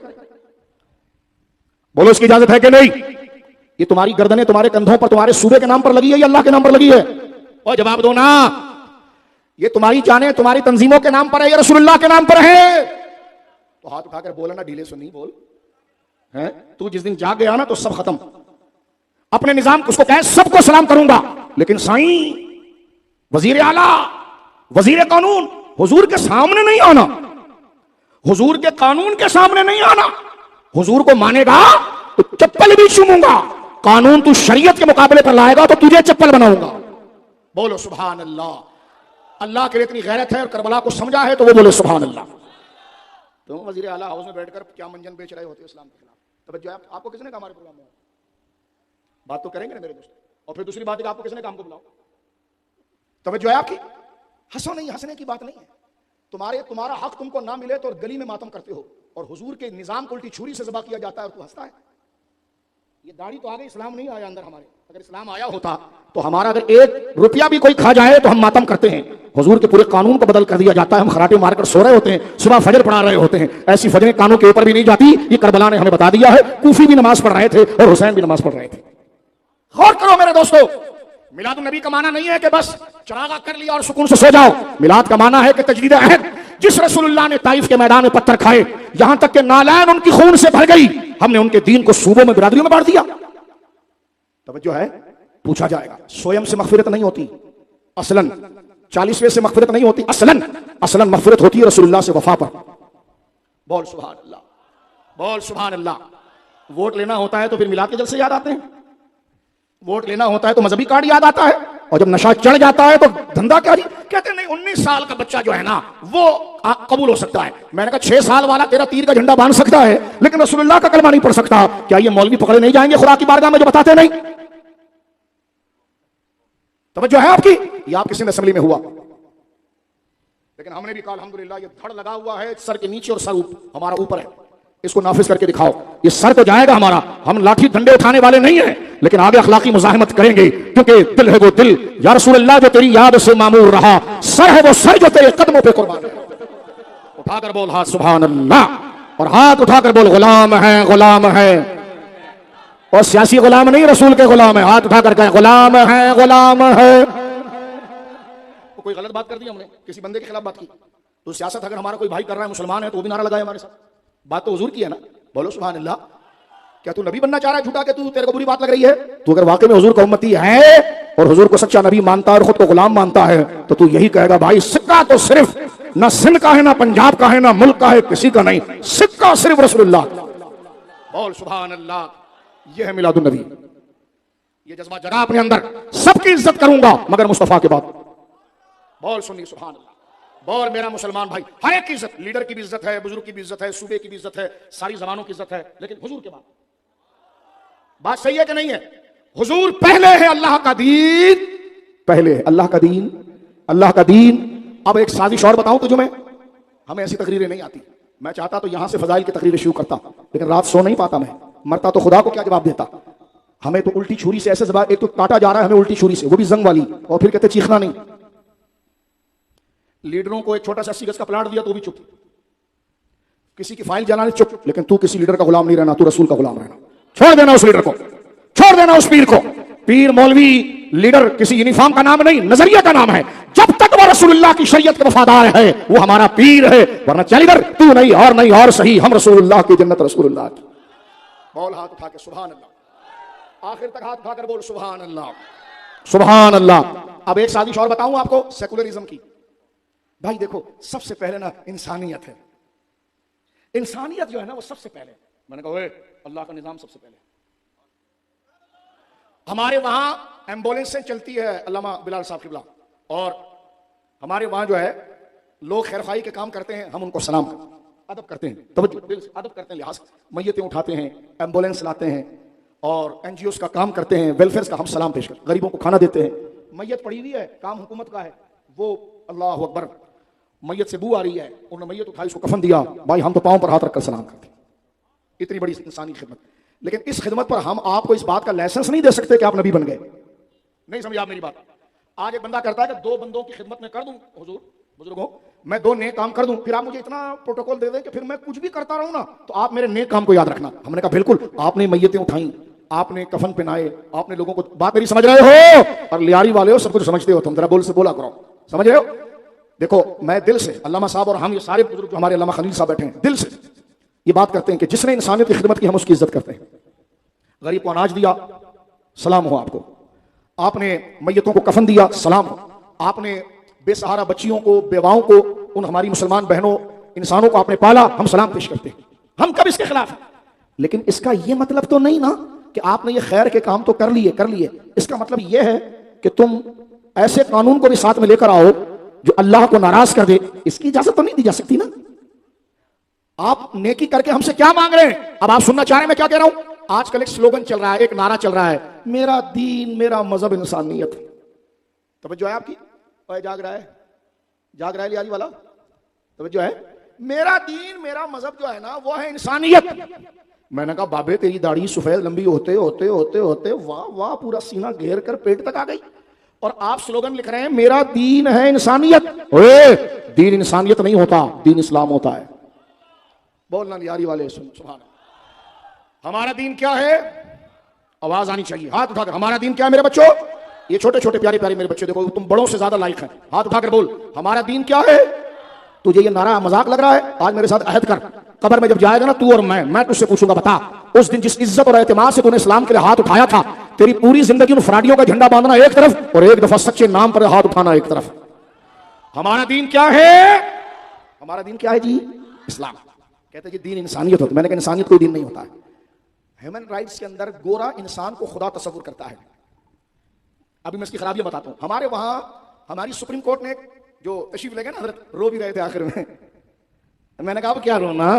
Speaker 1: बोलो इसकी इजाजत है कि नहीं? ये तुम्हारी गर्दनें तुम्हारे कंधों पर तुम्हारे सूबे के नाम पर लगी है या अल्लाह के नाम पर लगी है? और जवाब दो ना। ये तुम्हारी जाने तुम्हारी तंजीमों के नाम पर है या रसूलुल्लाह के नाम पर है? तो हाथ उठाकर बोला ना, ढीले सुन नहीं बोल है। तू जिस दिन जाग गया ना तो सब खत्म। अपने निजाम उसको कहे सबको सलाम करूंगा, लेकिन साईं वजीर आला वजीर कानून हुजूर के सामने नहीं आना, हुजूर के कानून के सामने नहीं आना। हुजूर को मानेगा तो चप्पल भी चूमूंगा, कानून तू शरीयत के मुकाबले पर लाएगा तो तुझे चप्पल बनाऊंगा। बोलो सुभान अल्लाह। अल्लाह के लिए इतनी गैरत है और करबला को समझा है तो वो बोले सुभान अल्लाह। तुम वजीर आला हाउस में बैठकर क्या मंजन बेच रहे होते इस्लाम के खिलाफ? तवज्जो है, आपको किसने कहा हमारे प्रोग्राम में? बात तो करेंगे ना मेरे दोस्त। और फिर दूसरी बात है आपको किसने काम को बुलाओ? तवज्जो है आपकी? हंसो नहीं, हंसने की बात नहीं है। तुम्हारा हक तुमको ना मिले तो गली में मातम करते हो, और हुजूर के निजाम को उल्टी छुरी से ज़बा किया जाता है और तू हंसता है। ये दाढ़ी तो आ गई, इस्लाम नहीं आया अंदर हमारे। अगर इस्लाम आया होता तो हमारा अगर 1 रुपया भी कोई खा जाए तो हम मातम करते हैं। हुजूर के पूरे कानून को बदल कर दिया जाता है, हम खराटे मारकर सो रहे होते हैं, सुबह फजर पढ़ा रहे होते हैं। ऐसी फजरें कानों के ऊपर भी नहीं जाती, ये करबला ने हमें बता दिया है। कूफी भी नमाज पढ़ रहे थे और हुसैन भी नमाज पढ़ रहे थे। गौर करो मेरे दोस्तों, मिलाद नबी का माना नहीं है कि बस चरागा कर लिया और सुकून से सो जाओ। मिलाद का माना है कि तजदीद अहद। जिस रसूलुल्लाह ने ताइफ के मैदान में पत्थर खाए, यहां तक कि नालैन उनकी खून से भर गई, हमने उनके दीन को सूबों में बिरादरियों में बांट दिया। तवज्जो है, पूछा जाएगा स्वयं से मगफिरत नहीं होती असलन, 40वें से मगफिरत नहीं होती असलन मगफिरत होती है रसूलुल्लाह से वफा पर। बोल सुभान अल्लाह, बोल सुभान अल्लाह। वोट लेना होता है तो फिर मिलाद के जलसे याद आते हैं, वोट लेना होता है तो मजहबी कार्ड याद आता है, और जब नशा चढ़ जाता है तो धंधा क्या? कहते नहीं 19 साल का बच्चा जो है ना वो कबूल हो सकता है। मैंने कहा 6 साल वाला तेरा तीर का झंडा बांध सकता है लेकिन रसूलुल्लाह का कलमा नहीं पढ़ सकता। क्या ये मौलवी पकड़े नहीं जाएंगे खुदा की बारगाह में जो बताते नहीं? तवज्जो है आपकी? ये आप किसी असेंबली में हुआ, लेकिन हमने भी कहा अल्हम्दुलिल्लाह ये धड़ लगा हुआ है सर के नीचे और सर हमारा ऊपर है, इसको नाफिज करके दिखाओ। ये सर तो जाएगा हमारा, हम लाठी डंडे उठाने वाले नहीं हैं, लेकिन आगे अखलाकी मुजाहिमत करेंगे, क्योंकि दिल है वो दिल या रसूल अल्लाह जो तेरी याद से मामूर रहा, सर है वो सर जो तेरे कदमों पे कुर्बान है। उठाकर बोल हाथ सुभान अल्लाह, और हाथ उठाकर बोल गुलाम है, गुलाम है। और सियासी गुलाम नहीं, रसूल के गुलाम है। हाथ उठाकर कहे गुलाम है, गुलाम है। तो कोई गलत बात कर दी हमने, किसी बंदे के खिलाफ बात की तो सियासत अगर हमारा कोई भाई कर रहा है, मुसलमान है, तो वो भी नारा लगाए हमारे साथ। बात तो हुजूर की है ना, बोलो सुभान अल्लाह। क्या तू नबी बनना चाह रहा है झूठा, के तू तेरे को बुरी बात लग रही है? तू अगर वाकई में हुजूर का उम्मती है और हुजूर को सच्चा नबी मानता है और खुद को गुलाम मानता है तो तू यही कहेगा, भाई सिक्का तो सिर्फ ना सिंध का है, ना पंजाब का है, ना मुल्क का है, किसी का नहीं, सिक्का सिर्फ रसूलुल्लाह। बोल सुभान अल्लाह। यह है मिलादुन नबी। ये जज्बा जगा अपने अंदर, सबकी इज्जत करूंगा मगर मुस्तफा के बाद। बोल सुनिए सुभान अल्लाह। बोल मेरा मुसलमान भाई, हर एक की इज्जत, लीडर की भी इज्जत है, बुजुर्ग की भी इज्जत है, सूबे की भी इज्जत है, सारी जबानों की इज्जत है, लेकिन हुजूर के बाद। बात सही है कि नहीं है? हुजूर पहले है, अल्लाह का दीन पहले है, अल्लाह का दीन, अल्लाह का दीन। अब एक साजिश और बताऊं तुझे मैं, हमें ऐसी तकरीरें नहीं आती। मैं चाहता तो यहां से फजाइल की तकरीरें शुरू करता, लेकिन रात सो नहीं पाता मैं, मरता तो खुदा को क्या जवाब देता। हमें तो उल्टी छुरी से ऐसे जवाब, एक तो काटा जा रहा है हमें उल्टी छुरी से, वो भी जंग वाली, और फिर कहते चीखना नहीं। लीडरों को एक छोटा सा 80 गज का प्लाट दिया तो भी चुप, किसी की फाइल जलाने चुप, लेकिन तू किसी लीडर का गुलाम नहीं रहना, तू रसूल का गुलाम रहना। छोड़ देना उस लीडर को, छोड़ देना उस पीर को। पीर मौलवी लीडर किसी यूनिफॉर्म का नाम नहीं, नजरिया का नाम है। जब तक वो रसूलुल्लाह की शरीयत के वफादार है वो हमारा पीर है, वरना चल इधर, तू नहीं और नहीं और सही, हम रसूलुल्लाह की जन्नत रसूलुल्लाह की। बोल हाथ उठा के सुभान अल्लाह, आखिर तक हाथ उठाकर बोल सुभान अल्लाह, सुभान अल्लाह। अब एक साजिश और बताऊं आपको सेकुलरिज्म की। भाई देखो, सबसे पहले ना इंसानियत है, इंसानियत जो है ना वो सबसे पहले। मैंने कहा अल्लाह का निजाम सबसे पहले। हमारे वहां एम्बुलेंस से चलती है अल्लामा बिलाल साहब किबला, और हमारे वहां जो है लोग खैरखाई के काम करते हैं, हम उनको सलाम अदब करते हैं, तवज्जो दिल से अदब करते हैं, लिहाज मैयतें उठाते हैं, एम्बुलेंस लाते हैं और एनजीओस का काम करते हैं, वेलफेयर का हम सलाम पेश करते हैं, गरीबों को खाना देते हैं। मैयत पड़ी हुई है, काम हुकूमत का है, वो अल्लाह अकबर, मैयत से बू आ रही है, उन्होंने मैयत उठाई, उसको कफन दिया, भाई हम तो पांव पर हाथ रखकर सलाम करते हैं। इतनी बड़ी इंसानी खिदमत। लेकिन इस खिदमत पर हम आपको इस बात का लाइसेंस नहीं दे सकते कि आप नबी बन गए। नहीं समझे आप मेरी बात? आज एक बंदा करता है कि 2 बंदों की खिदमत में कर दूं, हुजूर बुजुर्गों मैं 2 नेक काम कर दूं, फिर आप मुझे इतना प्रोटोकॉल दे दें कि फिर मैं कुछ भी करता रहूं ना, तो आप मेरे नेक काम को याद रखना। हमने कहा बिल्कुल, आपने मैयतें उठाई, आपने कफन पहनाए, आपने लोगों को, बात मेरी समझ रहे हो? और लियारी वाले हो, सब कुछ समझते हो तुम, जरा बोल से बोला करो, समझ रहे हो? देखो मैं दिल से, अल्लामा साहब और हम ये सारे बुजुर्ग जो हमारे अल्लामा खलील साहब बैठे हैं, दिल से ये बात करते हैं कि जिसने इंसानियत की खिदमत की हम उसकी इज्जत करते हैं। गरीब को अनाज दिया, सलाम हो आपको। आपने मैयतों को कफन दिया, सलाम हो। आपने बेसहारा बच्चियों को, बेवाओं को, उन हमारी मुसलमान बहनों इंसानों को आपने पाला, हम सलाम पेश करते हैं। हम कब इसके खिलाफ हैं? लेकिन इसका यह मतलब तो नहीं ना कि आपने ये खैर के काम तो कर लिए। इसका मतलब यह है कि तुम ऐसे कानून को भी साथ में लेकर आओ जो अल्लाह को नाराज कर दे। इसकी इजाजत तो नहीं दी जा सकती ना। आप नेकी करके हमसे क्या मांग रहे हैं? अब आप सुनना चाह रहे हैं मैं क्या कह रहा हूं? आजकल एक स्लोगन चल रहा है, एक नारा चल रहा है, मेरा दीन मेरा मजहब इंसानियत। तवज्जो है आपकी? जाग रहा है लियारी वाला? तवज्जो है? मेरा दीन मेरा मजहब जो है ना वो है इंसानियत। मैंने कहा बाबे तेरी दाढ़ी सफेद लंबी होते होते होते होते वाह वाह पूरा सीना घेर कर पेट तक आ गई, और आप स्लोगन लिख रहे हैं मेरा दीन है इंसानियत। ओए दीन इंसानियत नहीं होता, दीन इस्लाम होता है। बोलना लियारी वाले सुन, सुभान। हमारा दीन क्या है? आवाज आनी चाहिए, हाथ उठाकर। हमारा दीन क्या है मेरे बच्चों? ये छोटे छोटे प्यारे प्यारे मेरे बच्चे देखो, तुम बड़ों से ज्यादा लायक हैं, हाथ उठाकर बोल हमारा दीन क्या है। तुझे ये नारा मजाक लग रहा है? आज मेरे साथ अहद कर, कब्र में जब जाएगा ना तू और मैं तुझसे पूछूंगा, बता उस दिन जिस इज्जत और एतमाद से तूने इस्लाम के लिए हाथ उठाया था, तेरी पूरी जिंदगी उन फ्राडियों का झंडा बांधना एक तरफ और एक दफा सच्चे नाम पर हाथ उठाना एक तरफ। हमारा दीन क्या है? हमारा दीन क्या है जी? इस्लाम। कहते जी दीन इंसानियत होता है। मैंने कहा इंसानियत कोई दीन नहीं होता है। ह्यूमन राइट्स के अंदर गोरा इंसान को खुदा तस्वुर करता है। अभी मैं इसकी खराबियां बताता हूं। हमारे वहां हमारी सुप्रीम कोर्ट ने जो तशरीफ ले गए ना हजरत, रो भी रहे थे आखिर में। मैंने कहा अब क्या रोना,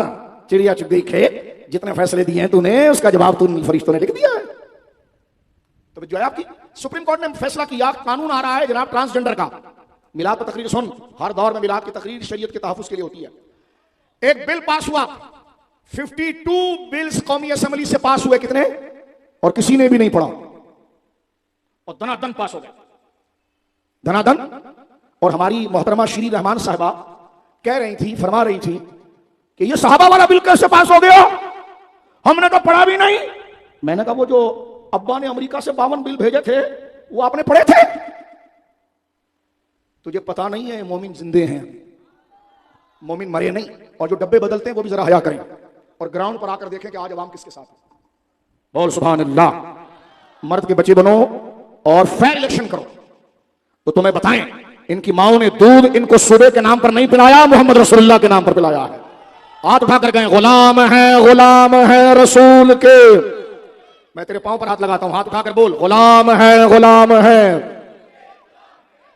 Speaker 1: चिड़िया चुग गई खेत, जितने फैसले दिए हैं तूने उसका जवाब तू फरिश्तों ने लिख दिया है। तो जो है आपकी सुप्रीम कोर्ट ने फैसला किया, कानून आ रहा है जनाब ट्रांसजेंडर का। मिलाद पर तकरीर सुन, हर दौर में मिलाद की तकरीर शरीयत के तहफ्फुज़ के लिए होती है। एक बिल पास हुआ, 52 बिल्स कौमी असेंबली से पास हुए, कितने? और किसी ने भी नहीं पढ़ा, और धनाधन पास हो गया, धनाधन। और हमारी मोहतरमा श्री रहमान साहिबा कह रही थी, फरमा रही थी कि ये साहबा वाला बिल कैसे पास हो गया, हमने तो पढ़ा भी नहीं। मैंने कहा वो जो अब्बा ने अमेरिका से 52 बिल भेजे थे वो आपने पढ़े थे? तुझे पता नहीं है मोमिन जिंदे हैं, मोमिन मरे नहीं। और जो डब्बे बदलते हैं वो भी जरा हया करें और ग्राउंड पर आकर देखें कि आज अवाम किसके साथ है। बोल सुभान अल्लाह। मर्द के बच्चे बनो और फेयर इलेक्शन करो तो तुम्हें बताएं, इनकी माओ ने दूध इनको सूबे के नाम पर नहीं पिलाया, मोहम्मद रसूलुल्लाह के नाम पर पिलाया है। हाथ उठाकर गए, गुलाम है रसूल के। मैं तेरे पांव पर हाथ लगाता हूं, हाथ उठाकर बोल, गुलाम है।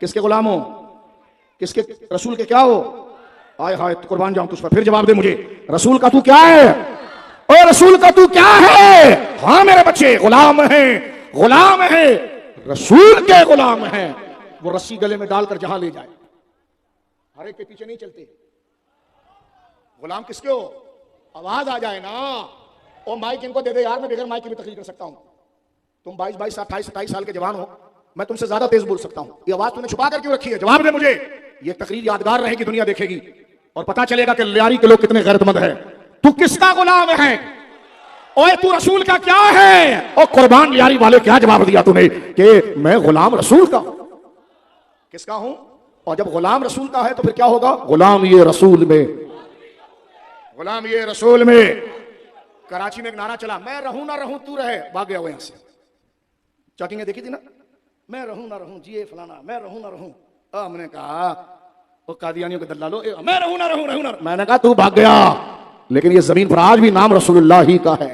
Speaker 1: किसके गुलाम हो? किसके? रसूल के क्या हो? आय हाय, कुर्बान जाऊं तुझ पर। फिर जवाब दे मुझे, रसूल का तू क्या है? ओ रसूल का तू क्या है? हाँ मेरे बच्चे गुलाम है, रसूल के गुलाम है। वो रस्सी गले में डालकर जहां ले जाए, हर एक के पीछे नहीं चलते। गुलाम किसके हो? आवाज आ जाए ना। ओ माइक इनको दे दे यार, मैं बगैर माइक के भी तकरीर कर सकता हूं। तुम 22, 28 साल के जवान हो, मैं तुमसे ज्यादा तेज बोल सकता हूं। ये आवाज तूने छुपा कर क्यों रखी है? जवाब दे मुझे। ये तकरीर यादगार रहेगी, दुनिया देखेगी और पता चलेगा कि लियारी के लोग कितने गैरतमंद हैं। तू किसका गुलाम है? ओए तू रसूल का क्या है? ओ कुर्बान लियारी वाले, क्या जवाब दिया तूने कि मैं गुलाम रसूल का। किसका हूं? और जब गुलाम रसूल का है तो फिर क्या होगा? गुलाम ये रसूल में, गुलाम ये रसूल में। कराची में एक नारा चला, मैं रहूं ना रहूं तू रहे। भाग गया वो यहां से। चौकिंग देखी थी ना, मैं रहूं ना रहूं जिए फलाना, मैं रहूं ना रहूं। हमने कहा वो कादियानियों के दल्लालो, मैं रहूं ना रहूं। मैंने कहा तू भाग गया, लेकिन ये जमीन पर आज भी नाम रसूलुल्लाह ही का है।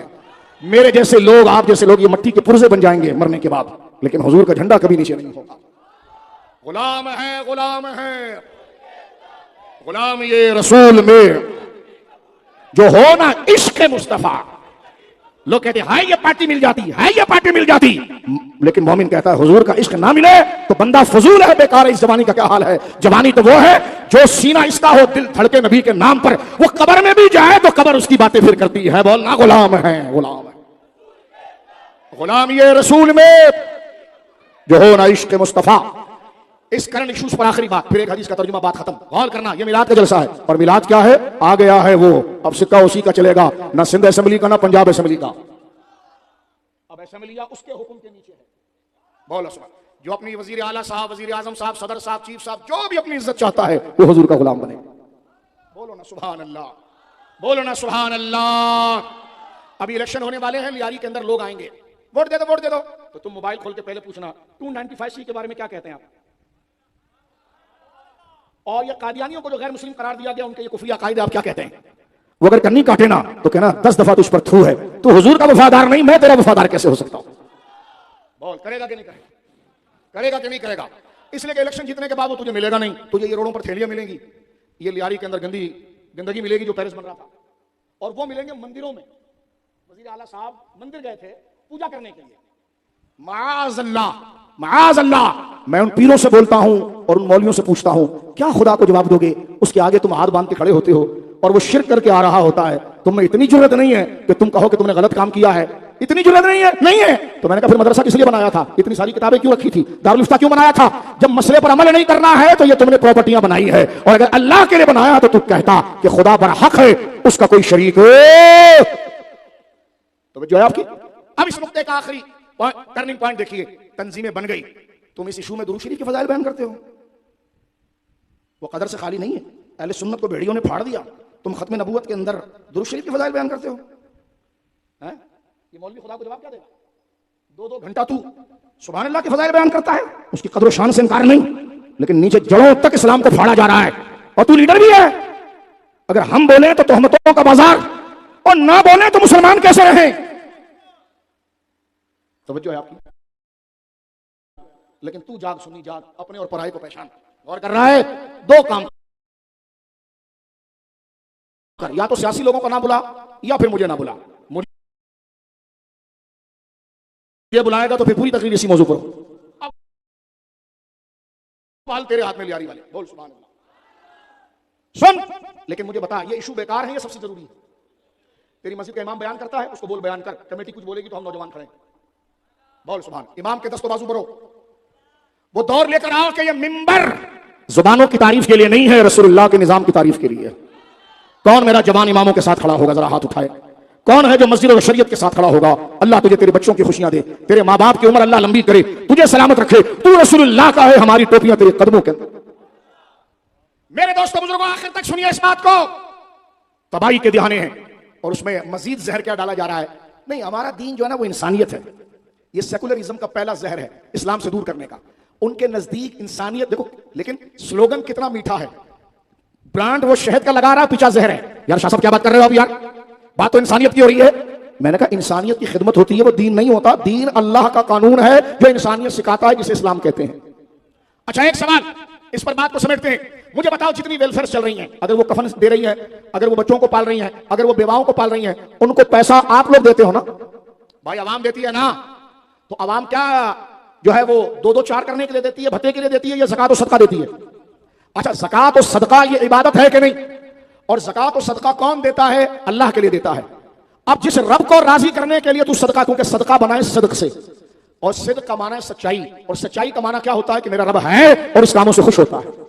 Speaker 1: मेरे जैसे लोग, आप जैसे लोग ये मट्टी के पुर्जे बन जाएंगे मरने के बाद, लेकिन हुजूर का झंडा कभी नीचे नहीं होगा। गुलाम है, गुलाम ये रसूल में। जो हो ना इश्क मुस्तफा, लोग कहते हैं ये पार्टी मिल जाती है, ये पार्टी मिल जाती, लेकिन मोमिन कहता है हुजूर का इश्क ना मिले तो बंदा फजूल है, बेकार है। इस जवानी का क्या हाल है? जवानी तो वो है जो सीना इसका हो, दिल धड़के नबी के नाम पर। वो कब्र में भी जाए तो कब्र उसकी बातें फिर करती है। बोलना गुलाम है, गुलाम ये रसूल में। जो हो ना इश्क मुस्तफा। इस करंट इश्यूज पर आखिरी बात, फिर एक हदीस का तर्जुमा, बात खत्म। गौर करना, ये मिलाद का जलसा है और मिलाद क्या है? आ गया है वो, अब सिक्का उसी का चलेगा, ना सिंध असेंबली का ना पंजाब असेंबली का। अब असेंबलियां उसके हुक्म के नीचे है। बोलो सुभान। जो अपनी वजीर आला साहब, वजीर आजम साहब, सदर साहब, चीफ साहब, जो भी अपनी इज्जत चाहता है वो हुजूर का गुलाम बने। बोलो ना सुभान अल्लाह, बोलो ना सुभान अल्लाह। अभी इलेक्शन होने वाले हैं, लियारी के अंदर लोग आएंगे, वोट दे दो, वोट दे दो। तो तुम मोबाइल खोल के पहले पूछना 295C के बारे में क्या कहते हैं आप। और ये कादियानियों को जो गैर मुस्लिम करार दिया गया, उनके ये कुफरी अकायदे आप क्या कहते हैं? वो अगर कन्नी काटे ना तो कहना 10 दफा तुझ पर थू है, तू हुजूर का वफादार नहीं, मैं तेरा वफादार कैसे हो सकता हूं? बोल, करेगा कि नहीं करेगा? करेगा कि नहीं करेगा? इसलिए कि इलेक्शन जीतने के बाद वो तुझे मिलेगा नहीं। तुझे ये रोडों पर थैलियां मिलेंगी, ये लियारी के अंदर गंदगी मिलेगी जो पेरिस बन रहा था, और वो मिलेंगे मंदिरों में। वजीर आला साहब मंदिर गए थे पूजा करने के लिए, माज़ अल्लाह। मैं उन पीरों से बोलता हूं और उन मौलवियों से पूछता हूं, क्या खुदा को जवाब दोगे? उसके आगे तुम हाथ बांध के खड़े होते हो और वो शिर्क करके आ रहा होता है। तुम में इतनी जुर्रत नहीं है कि तुम कहो कि तुमने गलत काम किया है? इतनी जुर्रत नहीं है? नहीं है तो मैंने कहा फिर मदरसा किस लिए बनाया था? इतनी सारी किताबें क्यों रखी थी? दारुल इफ्ता क्यों बनाया था? जब मसले पर अमल नहीं करना है तो ये तुमने प्रॉपर्टियां बनाई है, और अगर अल्लाह के लिए बनाया तो तू कहता कि खुदा पर हक है, उसका कोई शरीक है। तो जो है आपकी। अब इस नुक्ते का आखिरी टर्निंग पॉइंट देखिए, तंजीमें बन गई। तुम इस इशू में दुरूद शरीफ के फजाइल बयान करते हो, वो कदर से खाली नहीं है। अहले सुन्नत को भेड़ियों ने फाड़ दिया, तुम खत्म नबूवत के अंदर दुरूद शरीफ के फजाइल बयान करते हो। हैं? ये मौलवी खुदा को जवाब क्या देगा? 2-2 घंटा तू सुभान अल्लाह के फजाइल बयान करता है, उसकी कदर व शान से इनकार नहीं, लेकिन नीचे जड़ों तक इस्लाम को फाड़ा जा रहा है, और तू लीडर भी है। अगर हम बोले तो तोहमतों का बाजार, और ना बोले तो मुसलमान कैसे रहे? तवज्जो है आपकी? लेकिन तू जाग सुनी जाग, अपने और पराई को पहचान। गौर कर रहा है? 2 काम कर, या तो सियासी लोगों को ना बुला, या फिर मुझे ना बुला। मुझे बुलाएगा तो फिर पूरी तकरीर इसी मौजू पर हो। अब बाल तेरे हाथ में लियारी वाले, बोल सुभान अल्लाह। सुन, लेकिन मुझे बता, ये इशू बेकार है, ये सबसे जरूरी है। तेरी मस्जिद का इमाम बयान करता है, उसको बोल बयान कर। कमेटी कुछ बोलेगी तो हम नौजवान खड़े, बोल सुभान। इमाम के दस्तो बाजू बरो, वो दौर लेकर आओ कि ये मिंबर जुबानों की तारीफ के लिए नहीं है, रसूलुल्लाह के निजाम की तारीफ के लिए। कौन मेरा जवान इमामों के साथ खड़ा होगा? जरा हाथ उठाए। कौन है जो मस्जिद और शरीयत के साथ खड़ा होगा? अल्लाह तुझे तेरे बच्चों की खुशियां दे, तेरे माँ बाप की उम्र अल्लाह लंबी करे, तुझे सलामत रखे, तू रसूलुल्लाह का है, हमारी टोपियां तेरे कदमों के अंदर। मेरे दोस्तों बुजुर्गों, आखिर तक सुनिए इस बात को। तबाही के दिहाने हैं और उसमें मजीद जहर क्या डाला जा रहा है? नहीं, हमारा दीन जो है ना वो इंसानियत है। ये सेकुलरिज्म का पहला जहर है इस्लाम से दूर करने का। उनके नजदीक इंसानियत देखो, लेकिन स्लोगन कितना मीठा है। ब्रांड वो शहद का लगा रहा है, पीछा जहर है। यार शाह साहब क्या बात कर रहे हो आप यार, बात तो इंसानियत की हो रही है। मैंने कहा इंसानियत की खिदमत होती है, वो दीन नहीं होता। दीन अल्लाह का कानून है जो इंसानियत सिखाता है, जिसे इस्लाम कहते हैं। अच्छा, एक सवाल, इस पर बात को समेटते हैं। मुझे बताओ, जितनी वेलफेयर चल रही हैं, अगर वो कफन दे रही हैं, अगर वो बच्चों को पाल रही हैं, अगर वो बेवाओं को पाल रही हैं, उनको पैसा आप लोग देते हो ना भाई, आवाम देती है ना। तो आवाम क्या जो है वो 2-2-4 करने के लिए देती है, भत्ते के लिए देती है, या ज़कात और सदका देती है? अच्छा, ज़कात और सदका ये इबादत है कि नहीं? और ज़कात और सदका कौन देता है? अल्लाह के लिए देता है। अब जिस रब को राजी करने के लिए तू सदका, क्योंकि सदका बनाए सदक से, और सिद्क का माना है सच्चाई, और सच्चाई का माना क्या होता है कि मेरा रब है और इस कामों से खुश होता है।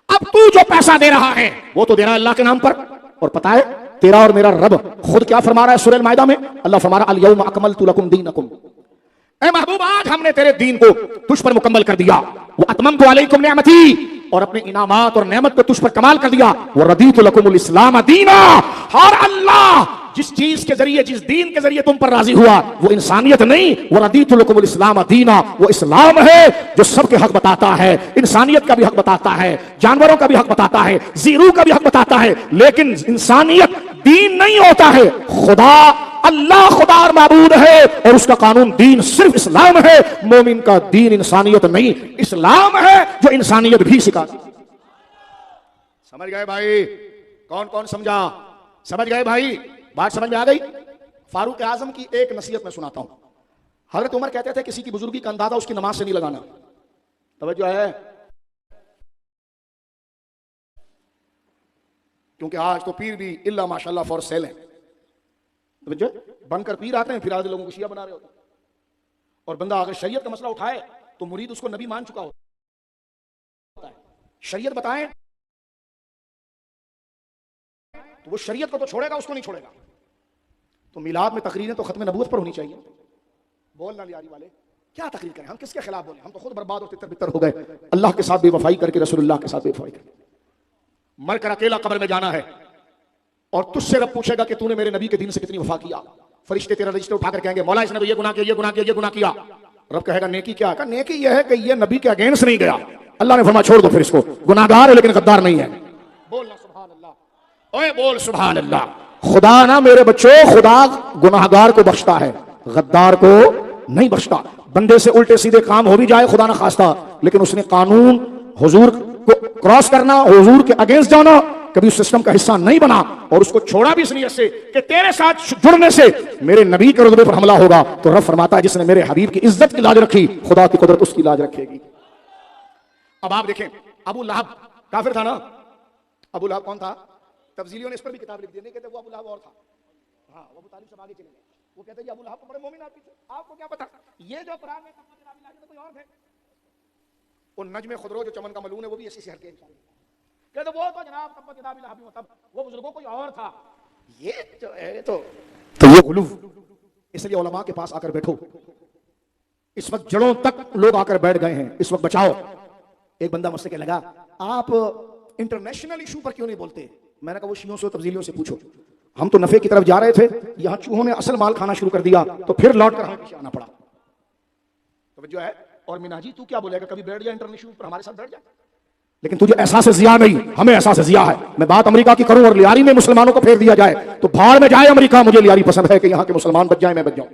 Speaker 1: अब तू जो पैसा दे रहा है वो तो दे रहा है अल्लाह के नाम पर, और पता है तेरा और मेरा रब खुद क्या फरमा रहा है सूरह माइदा में? अल्लाह फरमा रहा है, अल-यौमा अकमलतु लकुम दीनकुम। ए महबूब, आज हमने तेरे दीन को तुझ पर मुकम्मल कर दिया। वो अतममतु अलैकुम निअमती, और अपने इनामात और नेमत को तुझ पर कमाल कर दिया। वो रदीतु लकुमुल इस्लाम दीना, और अल्लाह जिस चीज के जरिए, जिस दीन के जरिए तुम पर राजी हुआ, वो इंसानियत नहीं, वो रदीतु लकुमुल इस्लाम दीना, वो इस्लाम है जो सबके हक बताता है, इंसानियत का भी हक बताता है, जानवरों का भी हक बताता है, जीरू का भी हक बताता है। लेकिन इंसानियत दीन नहीं होता है। खुदा अल्लाह खुदा और माबूद है, और उसका कानून दीन सिर्फ इस्लाम है। मोमिन का दीन इंसानियत नहीं, इस्लाम है जो इंसानियत भी सिखाता। समझ गए भाई? कौन कौन समझा? समझ गए भाई? बात समझ में आ गई? फारूक आजम की एक नसीहत में सुनाता हूं। हजरत उमर कहते थे किसी की बुजुर्गी का अंदाजा उसकी नमाज से नहीं लगाना। तवज्जो है, क्योंकि आज तो पीर भी इल्ला माशाल्लाह फॉर सेल है। बनकर पीर आते हैं, फिर आज लोगों को शिया बना रहे होते हैं। और बंदा अगर शरीयत का मसला उठाए तो मुरीद उसको नबी मान चुका होता है। शरीयत बताएं तो वो शरीयत को तो छोड़ेगा, उसको नहीं छोड़ेगा। तो मिलाद में तकरीरें तो खत्म नबूवत पर होनी चाहिए। बोलना लियारी वाले, क्या तकरीर करें? हम किसके खिलाफ बोले? हम तो खुद बर्बाद और तितर बितर हो गए, अल्लाह के साथ बेवफाई करके, रसूलुल्लाह के साथ बेवफाई करके। मरकर अकेला कब्र में जाना है, और तुझसे रब पूछेगा कि तूने मेरे नबी के दिन से कितनी वफा किया। फरिश्ते तेरा रजिस्टर उठाकर कहेंगे, मौला इसने तो ये गुनाह किया, ये गुनाह किया, ये गुनाह किया। रब कहेगा नेकी क्या? कहा नेकी यह है कि ये नबी के अगेंस्ट नहीं गया। अल्लाह ने फरमाया छोड़ दो फिर इसको, गुनाहगार है लेकिन गद्दार नहीं है। बोलना सुभान अल्लाह, ओए बोल सुभान अल्लाह। खुदा ना मेरे बच्चों, खुदा गुनाहगार को बख्शता है, गद्दार को नहीं बख्शता। बंदे से उल्टे सीधे काम हो भी जाए खुदा ना खास्ता, लेकिन उसने कानून हुजूर को क्रॉस करना, हुजूर के अगेंस्ट जाना, कभी उस सिस्टम का हिस्सा नहीं बना, और उसको छोड़ा भी इस नीयत से कि तेरे साथ जुड़ने से मेरे नबी के रुतबे पर हमला होगा। तो रब फरमाता है जिसने मेरे हबीब की इज्जत की लाज रखी, खुदा की कुदरत उसकी लाज रखेगी। अब आप देखें, अबू लहब काफिर था ना? अबू लहब कौन था? तफसीलियों ने इस पर भी किताब लिख दी। नहीं कहते वो अबू लहब और था, हाँ वो अबू तालिब से आगे चले गए। वो कहते हैं अबू लहब तो बड़े मोमिन आदमी थे, आपको क्या पता ये जो कुरान में तो कोई और थे। वो नज्म खुदरो जो चमन का मलून है वो भी ऐसी शहर के इंसान कहते वो तो जनाब तब किताब लहबी मतलब वो बुजुर्गों कोई और था। ये जो है तो ये गुलू, इसलिए उलमा के पास आकर बैठो। इस वक्त जड़ों तक लोग आकर बैठ गए हैं, इस वक्त बचाओ। एक बंदा मुझसे कहने लगा आप इंटरनेशनल इशू पर क्यों नहीं बोलते? मैंने कहा वो शियों से तब्दीलियों से पूछो। हम तो नफे की तरफ जा रहे थे, यहां चूहों ने असल माल खाना शुरू कर दिया, तो फिर लौट कर हमें पीछे आना पड़ा। तो जो है, और मिनाजी तू क्या बोलेगा? कभी बैठ जा इंटरनेशनल पर, हमारे साथ बैठ जा। लेकिन तुझे एहसास जिया नहीं, हमें एहसास जिया है। मैं बात अमेरिका की करूं और लियारी में मुसलमानों को फेर दिया जाए तो भाड़ में जाए अमेरिका, मुझे लियारी पसंद है कि यहां के मुसलमान बच जाए, मैं बच जाऊं।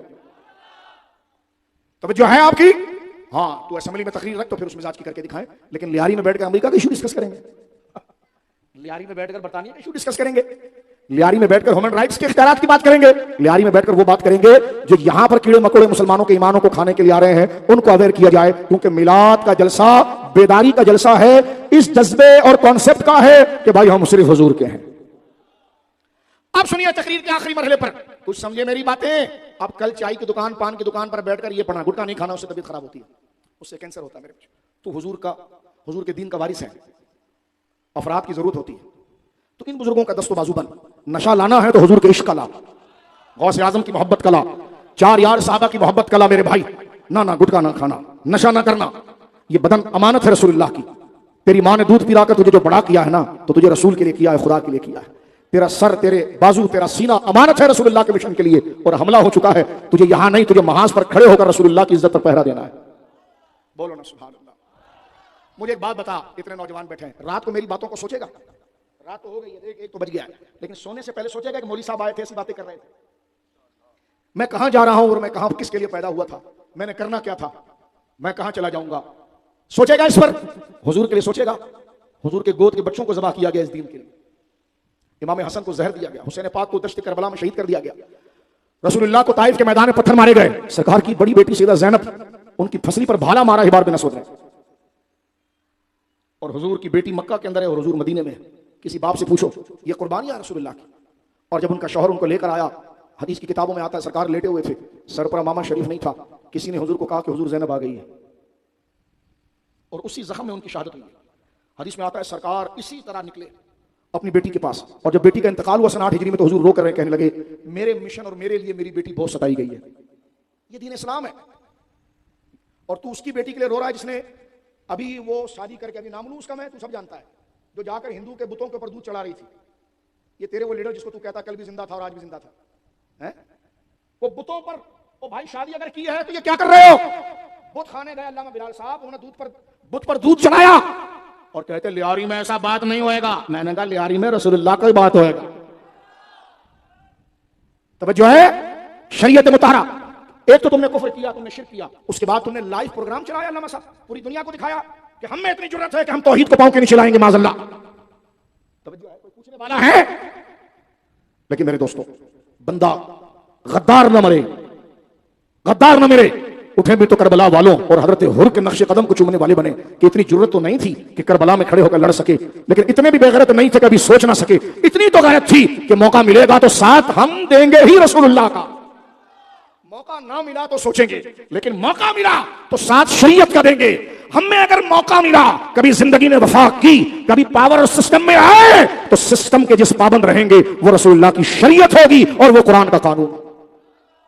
Speaker 1: तो जो है आपकी, हाँ तू असेंबली में तकरीर रख तो फिर उस मिजाज की करके दिखाएं, लेकिन लियारी में बैठकर अमेरिका का इशू डिस्कस करेंगे, लियारी में बैठकर बरतानिया का इशू डिस्कस करेंगे, लियारी में बैठकर ह्यूमन राइट्स के इख्तियारात की बात करेंगे, लियारी में बैठकर वो बात करेंगे जो यहां पर कीड़े मकोड़े मुसलमानों के ईमानों को खाने के लिए आ रहे हैं, उनको अवेयर किया जाए। क्योंकि मिलाद का जलसा बेदारी का जलसा है, इस जज्बे और कॉन्सेप्ट का है कि भाई हम सिर्फ हुजूर के हैं। अब सुनिए तकरीर के आखिरी मरहले पर, कुछ समझे मेरी बातें। अब कल चाय की दुकान, पान की दुकान पर बैठकर ये पढ़ना, गुटखा नहीं खाना, उससे तबीयत खराब होती है, उससे कैंसर होता है। मेरे तो हुजूर के दीन का वारिस है, अफराद की जरूरत होती है। तो इन बुजुर्गों का दस्तो बाजू बन, नशा लाना है तो हुजूर के इश्क का ला, गौसे आजम की मोहब्बत का ला, चार यार साहबा की मोहब्बत का ला मेरे भाई। ना गुटखा ना खाना, नशा ना करना, ये बदन अमानत है रसूलुल्लाह की। तेरी माँ ने दूध पिलाकर तुझे जो बड़ा किया है ना, तो तुझे रसूल के लिए किया है, खुदा के लिए किया है। तेरा सर, तेरे बाजू, तेरा सीना अमानत है रसूलुल्लाह के मिशन के लिए, और हमला हो चुका है। तुझे यहां नहीं, तुझे महाज पर खड़े होकर रसूलुल्लाह की इज्जत पर पहरा देना है। बोलो ना सुभान अल्लाह। मुझे एक बात बता, इतने नौजवान बैठे हैं, रात को मेरी बातों को सोचेगा? रात तो हो गई है, एक तो बज गया है, लेकिन सोने से पहले सोचेगा कि मौलवी साहब आए थे, ऐसी बातें कर रहे थे, मैं कहां जा रहा हूं और मैं कहां किसके लिए पैदा हुआ था, मैंने करना क्या था, मैं कहां चला जाऊंगा? सोचेगा इस पर? हुजूर के लिए सोचेगा? हुजूर के गोद के बच्चों को ज़बह किया गया इस दीन के लिए, इमाम हसन को जहर दिया गया, हुसैन पाक को दश्त करबला में शहीद कर दिया गया, रसूलुल्लाह को ताइफ के मैदान में पत्थर मारे गए, सरकार की बड़ी बेटी सैयदा ज़ैनब उनकी फसली पर भाला मारा हिबार बिन असवद ने, और हुजूर की बेटी मक्का के अंदर है और हुजूर मदीने में है। किसी बाप से पूछो, ये कुर्बानी है रसूलुल्लाह की। और जब उनका शौहर उनको लेकर आया, हदीस की किताबों में आता है सरकार लेटे हुए थे, सर पर मामा शरीफ नहीं था, किसी ने हुजूर को कहा कि हुजूर ज़ैनब आ गई है, और उसी जख्म में उनकी शहादत हुई। हदीस में आता है सरकार इसी तरह निकले अपनी बेटी के पास, और जब बेटी का इंतकाल हुआ सन 8 हिजरी में, तो हुजूर रो कर कहने लगे, मेरे मिशन और मेरे लिए मेरी बेटी बहुत सताई गई है, ये दीन इस्लाम है, और तू उसकी बेटी के लिए रो रहा है जिसने अभी वो शादी करके, अभी नाम लूं उसका मैं, तू सब जानता है, जो जाकर हिंदू के बुतों के ऊपर दूध चढ़ा रही थी, ये तेरे वो लीडर जिसको तू कहता कल भी जिंदा था और आज भी जिंदा था, है? वो बुतों पर, ओ भाई शादी अगर की है तो ये क्या कर रहे हो? बुत खाने गए अल्लामा बिलाल साहब, उन्होंने बुत पर दूध चढ़ाया और कहते लियारी में ऐसा बात नहीं होएगा। मैंने कहा लियारी में रसूलुल्लाह का ही बात होएगा। तवज्जो है, शरीयत मुताहरा। एक तो तुमने कुफ्र किया, तुमने शिर्क किया, उसके बाद तुमने लाइव प्रोग्राम चलाया अल्लामा साहब, पूरी दुनिया को दिखाया कि हम में इतनी जुर्रत है कि हम तौहीद को पांव के नीचे लाएंगे माज़अल्लाह। तवज्जो है, कोई पूछने वाला है? लेकिन मेरे दोस्तों, बंदा गद्दार न मरे, गद्दार न मरे, उठे भी तो करबला वालों और हजरत हुर के नक्शे कदम को चूमने वाले बने। कि इतनी जरूरत तो नहीं थी कि करबला में खड़े होकर लड़ सके, लेकिन इतने भी बेगैरत नहीं थे कभी सोच ना सके। इतनी तो गैरत थी कि मौका मिलेगा तो साथ हम देंगे ही रसूलुल्लाह का, मौका ना मिला तो सोचेंगे, लेकिन मौका मिला तो साथ शरीयत का देंगे। हमें अगर मौका मिला, कभी जिंदगी ने वफा की, कभी पावर और सिस्टम में आए, तो सिस्टम के जिस पाबंद रहेंगे वो रसूलुल्लाह की शरीयत होगी और वो कुरान का कानून।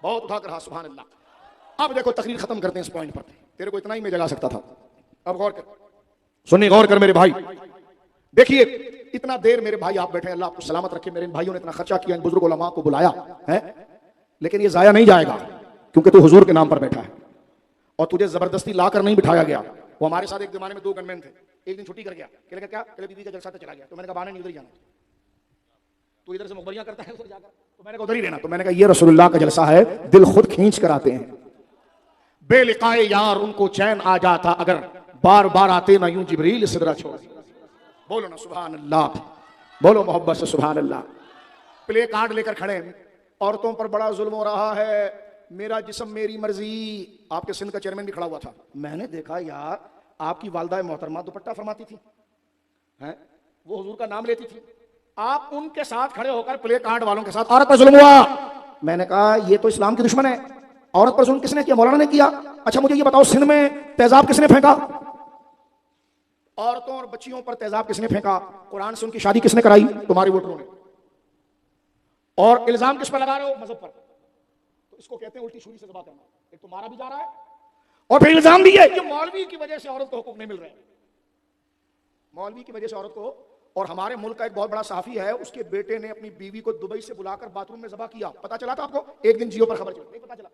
Speaker 1: बहुत उठा कर सुभान अल्लाह। अब देखो तकरीर खत्म करते हैं इस पॉइंट पर, तेरे को इतना ही मैं जगा सकता था। अब गौर कर, सुनिए, गौर कर मेरे भाई। देखिए इतना देर मेरे भाई आप बैठे, अल्लाह आपको सलामत रखे। मेरे भाइयों ने इतना खर्चा किया, इन बुजुर्ग उलमा को बुलाया है, लेकिन ये जाया नहीं जाएगा क्योंकि तू हुजूर के नाम पर बैठा है और तुझे जबरदस्ती लाकर नहीं बिठाया गया। वो हमारे साथ एक जमाने में 2 गनमैन थे, एक दिन छुट्टी कर गया, कहने क्या, कहले बीवी का जलसा चला गया, तो मैंने कहा बाने नहीं उधर ही जाना, तू इधर से मुखबरियां करता है उधर जाकर, तो मैंने कहा उधर ही रहना। तो मैंने कहा ये रसूलुल्लाह का जलसा है, दिल खुद खींच कर आते हैं। बेलिकाए यार उनको चैन आ जाता अगर बार बार आते ना यूं जिब्रील सिदरा छोड़। बोलो ना सुभान अल्लाह, बोलो मोहब्बत से सुभान अल्लाह। प्ले कार्ड लेकर खड़े, औरतों पर बड़ा जुल्म हो रहा है, मेरा जिस्म मेरी मर्जी। आपके सिंध का चेयरमैन भी खड़ा हुआ था, मैंने देखा यार आपकी वालदा मोहतरमा दुपट्टा फरमाती थी, हैं? वो हुजूर का नाम लेती थी, आप उनके साथ खड़े होकर प्ले कार्ड वालों के साथ औरत पर जुल्म हुआ। मैंने कहा ये तो इस्लाम की दुश्मन है, औरत पर जुल्म किसने किया? मौलाना ने किया। अच्छा मुझे ये बताओ, सिंध में तेजाब किसने फेंका? औरतों और बच्चियों पर तेजाब किसने फेंका? कुरान से उनकी शादी किसने कराई? तुम्हारे वोटरों ने। और इल्जाम किस पर लगा रहे हो? मजहब पर। तो इसको कहते हैं उल्टी छुरी से जबा करना। एक तो मारा भी जा रहा है और फिर इल्जाम भी है कि मौलवी की वजह से औरत को हुकूक नहीं मिल रहे, मौलवी की वजह से औरत को। और हमारे मुल्क का एक बहुत बड़ा साफी है, उसके बेटे ने अपनी बीवी को दुबई से बुलाकर बाथरूम में ज़बह किया। पता चला था आपको? एक दिन जियो पर खबर चली, नहीं पता चला?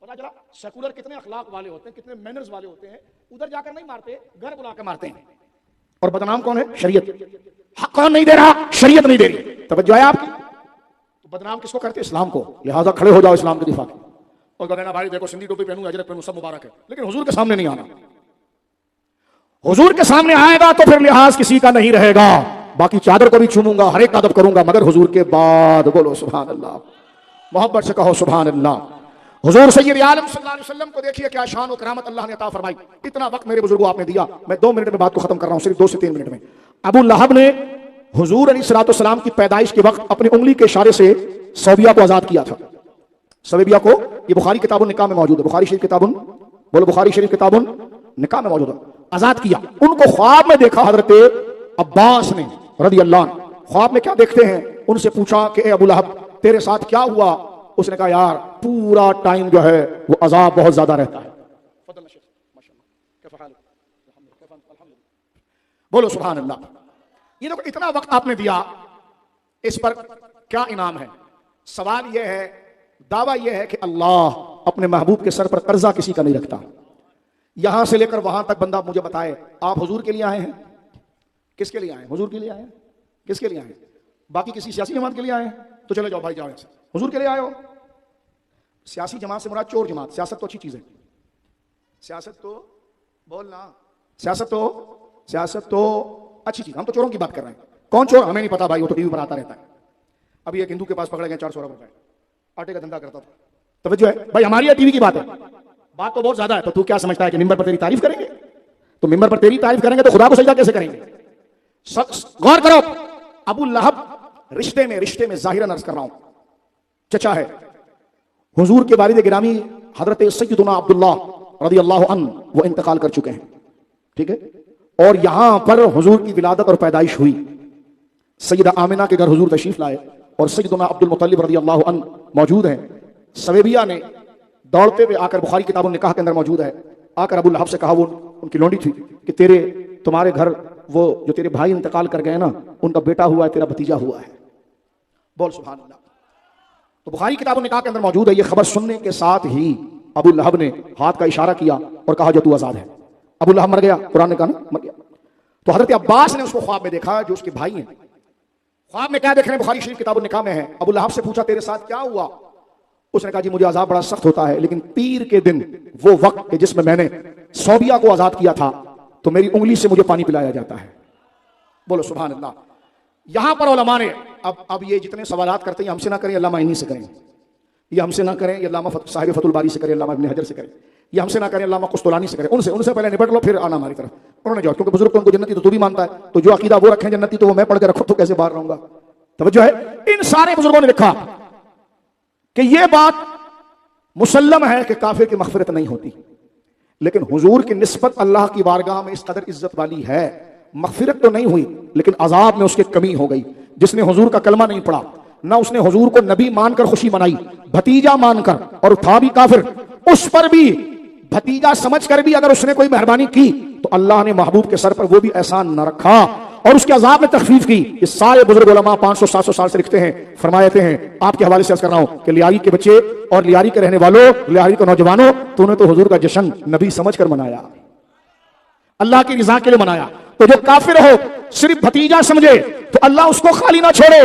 Speaker 1: पता चला। सेकुलर कितने अखलाक वाले होते हैं, कितने मैनर्स वाले होते हैं, उधर जाकर नहीं मारते, घर बुलाकर मारते हैं। और बदनाम कौन है? शरीयत। हक कौन नहीं दे रहा? शरीयत नहीं दे रही। तवज्जो है आपकी? तो बदनाम किसको करते? इस्लाम को। लिहाजा खड़े हो जाओ इस्लाम के दिफा के और कहना भाई देखो सिंधी टोपी पहनूं, अजरत पहनूं, सब मुबारक है, लेकिन हुजूर के सामने नहीं आना। हुजूर के सामने आएगा तो फिर लिहाज किसी का नहीं रहेगा। बाकी चादर को भी चूमूंगा, हर एक का अदब करूंगा, मगर हुजूर के बाद। बोलो सुभान अल्लाह, मोहब्बत से कहो सुभान अल्लाह। हुजूर सय्यद आलम सल्लल्लाहु अलैहि वसल्लम को देखिए क्या शान और करामत अल्लाह ने अता फरमाई। इतना वक्त मेरे बुजुर्गों आपने दिया, मैं 2 मिनट में बात को खत्म कर रहा हूं, सिर्फ 2 से 3 मिनट में। अबू लहब ने हुजूर अलैहिस्सलाम की पैदाइश के वक्त अपनी उंगली के इशारे से सौबिया को आजाद किया था। सवेबिया को, ये बुखारी किताबुन निकाह में मौजूद है, बुखारी शरीफ किताबुन, बोलो बुखारी शरीफ किताबुन निकाह में मौजूद है। आजाद किया। उनको ख्वाब में देखा हजरत अब्बास ने रदी अल्लाह। ख्वाब में क्या देखते हैं? उनसे पूछा कि ए अबू लहब तेरे साथ क्या हुआ? उसने कहा यार पूरा टाइम जो है वो अजाब बहुत ज्यादा रहता है। बोलो सुभान अल्लाह। ये देखो इतना वक्त आपने दिया, इस पर क्या इनाम है? सवाल यह है, दावा यह है कि अल्लाह अपने महबूब के सर पर कर्जा किसी का नहीं रखता। यहां से लेकर वहां तक बंदा मुझे बताए, आप हुजूर के लिए आए हैं? किसके लिए आए हैं? हुजूर के लिए आए हैं? किसके लिए आए हैं? बाकी किसी सियासी जमात के लिए आए हैं? तो चले जाओ भाई, जाओ ऐसे, हुजूर के लिए आए हो। सियासी जमात से मुराद चोर जमात। सियासत तो अच्छी चीज है, सियासत तो बोलना, सियासत तो अच्छी चीज। हम तो चोरों की बात कर रहे हैं। कौन चोर? हमें नहीं पता भाई, वो तो टीवी पर आता रहता है। अभी एक हिंदू के पास पकड़े गए 400 अरब रुपए, आटे का धंधा करता था। तवज्जो है भाई, हमारी या टीवी की बात है? बात तो बहुत ज्यादा है। तो तू क्या समझता है कि मिंबर पर तेरी तारीफ करेंगे? तो मिंबर पर तेरी तारीफ करेंगे तो खुदा को सजदा कैसे करेंगे? गौर करो, अबू लहब रिश्ते में जाहिरन अर्ज कर रहा हूं, चचा है। हुजूर के वालिद गिरामी हजरत सैयदुना अब्दुल्लाह रज़ियल्लाहु अन्हु वो इंतकाल कर चुके हैं, ठीक है। और यहां पर हुजूर की विलादत और पैदाइश हुई। सैयदा आमिना के घर हुजूर तशरीफ लाए और सैयदुना अब्दुल मुत्तलिब रज़ियल्लाहु अन्हु मौजूद हैं। सवेबिया ने दौड़ते हुए आकर, बुखारी किताब निकाह के अंदर मौजूद है, आकर अबू लहब से कहा, वो उनकी लौंडी थी, कि तुम्हारे घर वो जो तेरे भाई इंतकाल कर गए ना, उनका बेटा हुआ है, तेरा भतीजा हुआ है। बोल सुभान अल्लाह। तो बुखारी किताब निकाह के अंदर मौजूद है। ये खबर सुनने के साथ ही अबू लहब ने हाथ का इशारा किया और कहा, जो तू आजाद है। अबू लहब मर गया, कुरान ने कहा ना मर गया। तो हजरत अब्बास ने उसको ख्वाब में देखा, जो उसके भाई हैं। ख्वाब में क्या देख रहे हैं? बुखारी शरीफ किताब निकाह में है। अबू लहब से पूछा, तेरे साथ क्या हुआ? उसने कहा, जी मुझे अजाब बड़ा सख्त होता है, लेकिन पीर के दिन वो वक्त जिसमें मैंने सौबिया को आजाद किया था, तो मेरी उंगली से मुझे पानी पिलाया जाता है। बोलो सुभान अल्लाह। यहां पर उलमा ने अब ये जितने सवालात करते हैं, हमसे ना करें, अल्लामा इन्हीं से करें। ये हमसे ना करें, ये अल्लामा साहिब फतुल बारी से करें, अल्लामा इब्न हजर से करें। ये हमसे ना करें, अल्लामा कुस्तुलानी से करें। उनसे पहले निपट लो, फिर आना हमारी तरफ। उन्होंने जाओ, क्योंकि बुजुर्ग उनको जन्नती तो तू भी मानता है, तो जो अकीदा वो रखें जन्नती, तो वो मैं पढ़ के रखूं तो कैसे बाहर रहूंगा? तवज्जो है। इन सारे बुजुर्गों ने लिखा कि यह बात मुसल्लम है कि काफिर की मग़फ़िरत नहीं होती, लेकिन हुजूर की निस्बत अल्लाह की बारगाह में इस कदर इज्जत वाली है, मग़फ़िरत तो नहीं हुई लेकिन अजाब में उसकी कमी हो गई। जिसने हुजूर का कलमा नहीं पढ़ा, ना उसने हुजूर को नबी मानकर खुशी मनाई, भतीजा मानकर, और था भी काफिर, उस पर भी भतीजा समझकर भी अगर उसने कोई मेहरबानी की, तो अल्लाह ने महबूब के सर पर वो भी एहसान न रखा और उसके अजाब में तखफीफ की। ये सारे बुजुर्ग उलमा 500-700 साल से लिखते हैं, फरमाते हैं। आपके हवाले से अर्ज कर रहा हूं कि लियारी के बच्चे और लियारी के रहने वालों, लियारी के नौजवानों, तूने तो हुजूर का जश्न नबी समझकर मनाया, अल्लाह की रिजा के लिए मनाया। तो जो काफिर हो सिर्फ भतीजा समझे, तो अल्लाह उसको खाली ना छोड़े,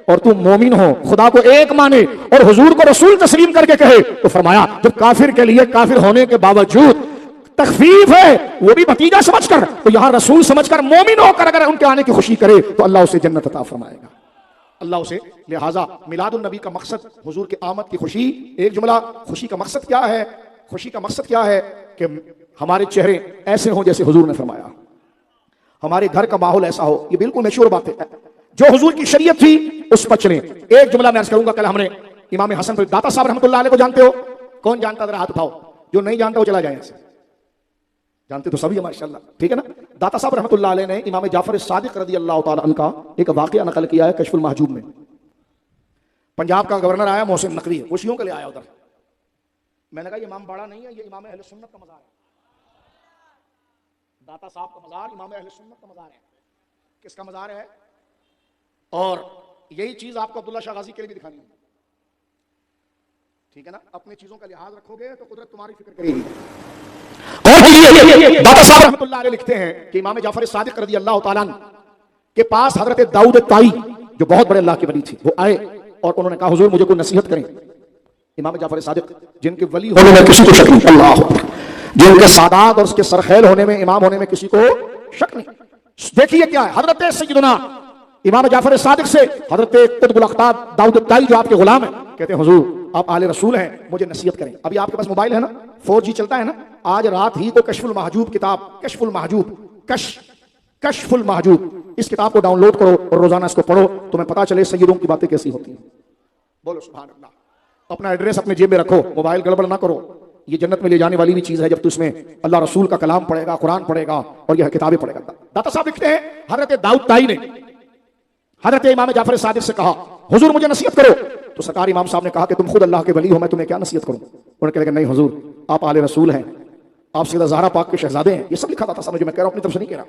Speaker 1: और तू मोमिन हो, खुदा को एक माने और हुजूर को रसूल तस्लीम करके कहे, तो फरमाया जब काफिर के लिए काफिर होने के बावजूद तखफीफ है, वो भी भतीजा समझकर, तो यहां रसूल समझकर मोमिन होकर अगर उनके आने की खुशी करे, तो अल्लाह उसे जन्नत अता फरमाएगा, अल्लाह उसे। लिहाजा मिलादुन नबी का मकसद हुजूर की आमद की खुशी। एक जुमला, खुशी का मकसद क्या है? खुशी का मकसद क्या है? कि हमारे चेहरे ऐसे हों जैसे हुजूर ने फरमाया, हमारे घर का माहौल ऐसा हो। ये बिल्कुल मशहूर बात है, जो हुजूर की शरीयत थी उस पर चलें। एक जुमला मैं अर्ज करूंगा, कल हमने इमाम हसन दाता साहब रहमतुल्लाह अलैह को जानते हो? कौन जानता? जरा हाथ उठाओ, जो नहीं जानता वो चला जाए ऐसे। जानते तो सभी है माशाअल्लाह, ठीक है ना। दाता साहब रहमतुल्लाह अलैह ने इमाम जाफर सादिक रज़ियल्लाहु ताला अन्हु का एक वाक़या नकल किया है कश्फुल महजूब में। पंजाब का गवर्नर आया, मोहसिन नकवी, खुशियों के लिए आया उधर। मैंने कहा ये इमाम बाड़ा नहीं है, ये इमाम अहले सुन्नत का मज़ार है। दाता साहब का मज़ार इमाम अहले सुन्नत का मज़ार है। किसका मज़ार है? और यही चीज आपको अब्दुल्ला शाह गाजी के लिए भी दिखानी है, ठीक है ना। अपनी चीजों का लिहाज रखोगे तो कुदरत तुम्हारी फिक्र करेगी। और दाता साहब रहमतुल्लाह अलैह लिखते हैं कि इमाम जाफर सादिक रज़ियल्लाहु ताला अन्हु के पास हजरत दाऊद ताई, जो बहुत बड़े अल्लाह के वली थे, वो आए और उन्होंने कहा, हुजूर मुझे कोई नसीहत करें। इमाम जाफर सादिक, जिनके वली होने में किसी को शक नहीं, अल्लाह, जिनके सादात और उसके सरखेल होने में, इमाम होने में किसी को शक नहीं। देखिए क्या है, हजरत सैयदना इमाम जाफर सादिक से हजरत कुतुबुल अख्ताब दाऊद ताई, जो आपके गुलाम है, कहते हैं हुजूर आप आले रसूल हैं, मुझे नसीहत करें। अभी आपके पास मोबाइल है ना, 4G चलता है ना। आज रात ही को कश्फुल महजूब किताब, कश्फुल महजूब, कश्फुल महजूब, इस किताब को डाउनलोड करो और रोजाना इसको पढ़ो, तुम्हें पता चले सैयदों की बातें कैसी होती हैं। बोलो सुभान अल्लाह। अपना एड्रेस अपने जेब में रखो, मोबाइल गड़बड़ ना करो। ये जन्नत में ले जाने वाली भी चीज है, जब तू इसमें अल्लाह रसूल का कलाम पढ़ेगा, कुरान पढ़ेगा और यह किताबें पढ़ेगा। दाता साहब लिखते हैं, हजरत दाऊद ताई ने हजरत इमाम जाफर सादिक से कहा, हुजूर मुझे नसीहत करो। तो सरकार इमाम साहब ने कहा कि तुम खुद अल्लाह के वली हो, मैं तुम्हें क्या नसीहत करूं? उन्होंने कहा नहीं हुजूर, आप आले रसूल हैं, आप सैयदा ज़हरा पाक के शहजादे हैं। ये सब लिखा था सामने, जो मैं कह रहा हूं अपनी तरफ से नहीं कह रहा।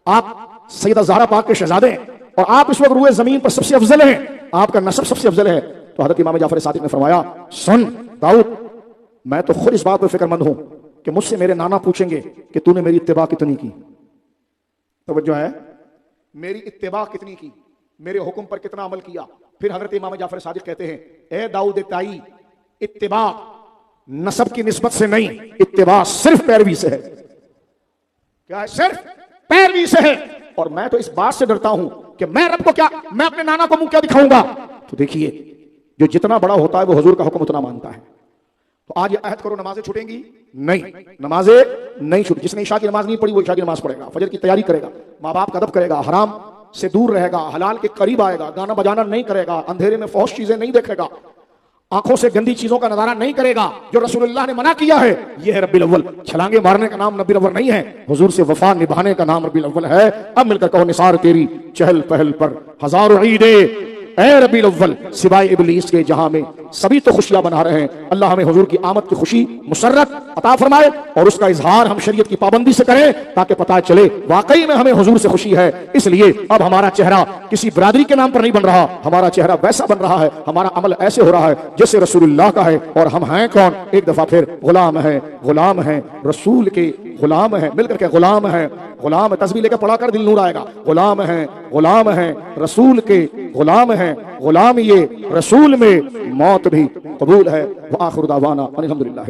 Speaker 1: आप सैयदा ज़हरा पाक के शहजादे हैं, और आप इस वक्त रूए जमीन पर सबसे अफजल हैं, आपका नस्ब सबसे अफजल है। तो हजरत इमाम जाफर सादिक ने फरमाया, सुन दाऊद, मैं तो खुद इस बात पर फिक्रमंद हूं कि मुझसे मेरे नाना पूछेंगे कि तूने मेरी इत्तिबा कितनी की। तवज्जो है, मेरी इत्तिबा कितनी की, मेरे हुक्म पर कितना अमल किया। फिर हजरत इमाम जाफर सादिक कहते हैं, ए दाऊद ताई, इत्तिबा नसब की निस्बत से नहीं, इत्तिबा सिर्फ पैरवी से है। क्या है? सिर्फ पैरवी से है। और मैं तो इस बात से डरता हूं कि मैं रब को क्या, मैं अपने नाना को मुंह क्या दिखाऊंगा। तो देखिए, जो जितना बड़ा होता है वो हुजूर का हुक्म उतना मानता है। तो आज ये अहद करो, नमाजें छूटेंगी नहीं, नमाजें नहीं छूट। जिसने ईशा की नमाज नहीं पढ़ी वो ईशा की नमाज पढ़ेगा, फजर की तैयारी करेगा, माँ बाप का अदब करेगा, हराम से दूर रहेगा, हलाल के करीब आएगा, गाना बजाना नहीं करेगा, अंधेरे में फौश चीजें नहीं देखेगा, आंखों से गंदी चीजों का नजारा नहीं करेगा जो रसूलुल्लाह ने मना किया है। यह है रब्बिल अव्वल। छलांगे मारने का नाम रब्बिल अव्वल नहीं है, हुजूर से वफा निभाने का नाम रब्बिल अव्वल है। अब मिलकर कहो, निसार तेरी चहल पहल पर हजारों ईदे ऐ रब्बिल अव्वल, सिवाय इब्लीस के जहां में सभी तो खुशियां बना रहे हैं। अल्लाह हमें हुजूर की आमद की खुशी मुसर्रत अता फरमाए और उसका इजहार हम शरीयत की पाबंदी से करें, ताकि पता चले वाकई में हमें हुजूर से खुशी है। इसलिए अब हमारा चेहरा किसी बरादरी के नाम पर नहीं बन रहा, हमारा चेहरा वैसा बन रहा है, हमारा अमल ऐसे हो रहा है जैसे रसूलुल्लाह का है। और हम हैं कौन? एक दफा फिर गुलाम है, गुलाम है रसूल के, गुलाम है, मिलकर के गुलाम है, गुलाम तस्बीह लेकर पढ़ा कर दिल नूर आएगा। गुलाम है, गुलाम है रसूल के, गुलाम है, गुलाम ये रसूल में मौत भी कबूल है। व आखिर दावाना अल्हम्दुलिल्लाह।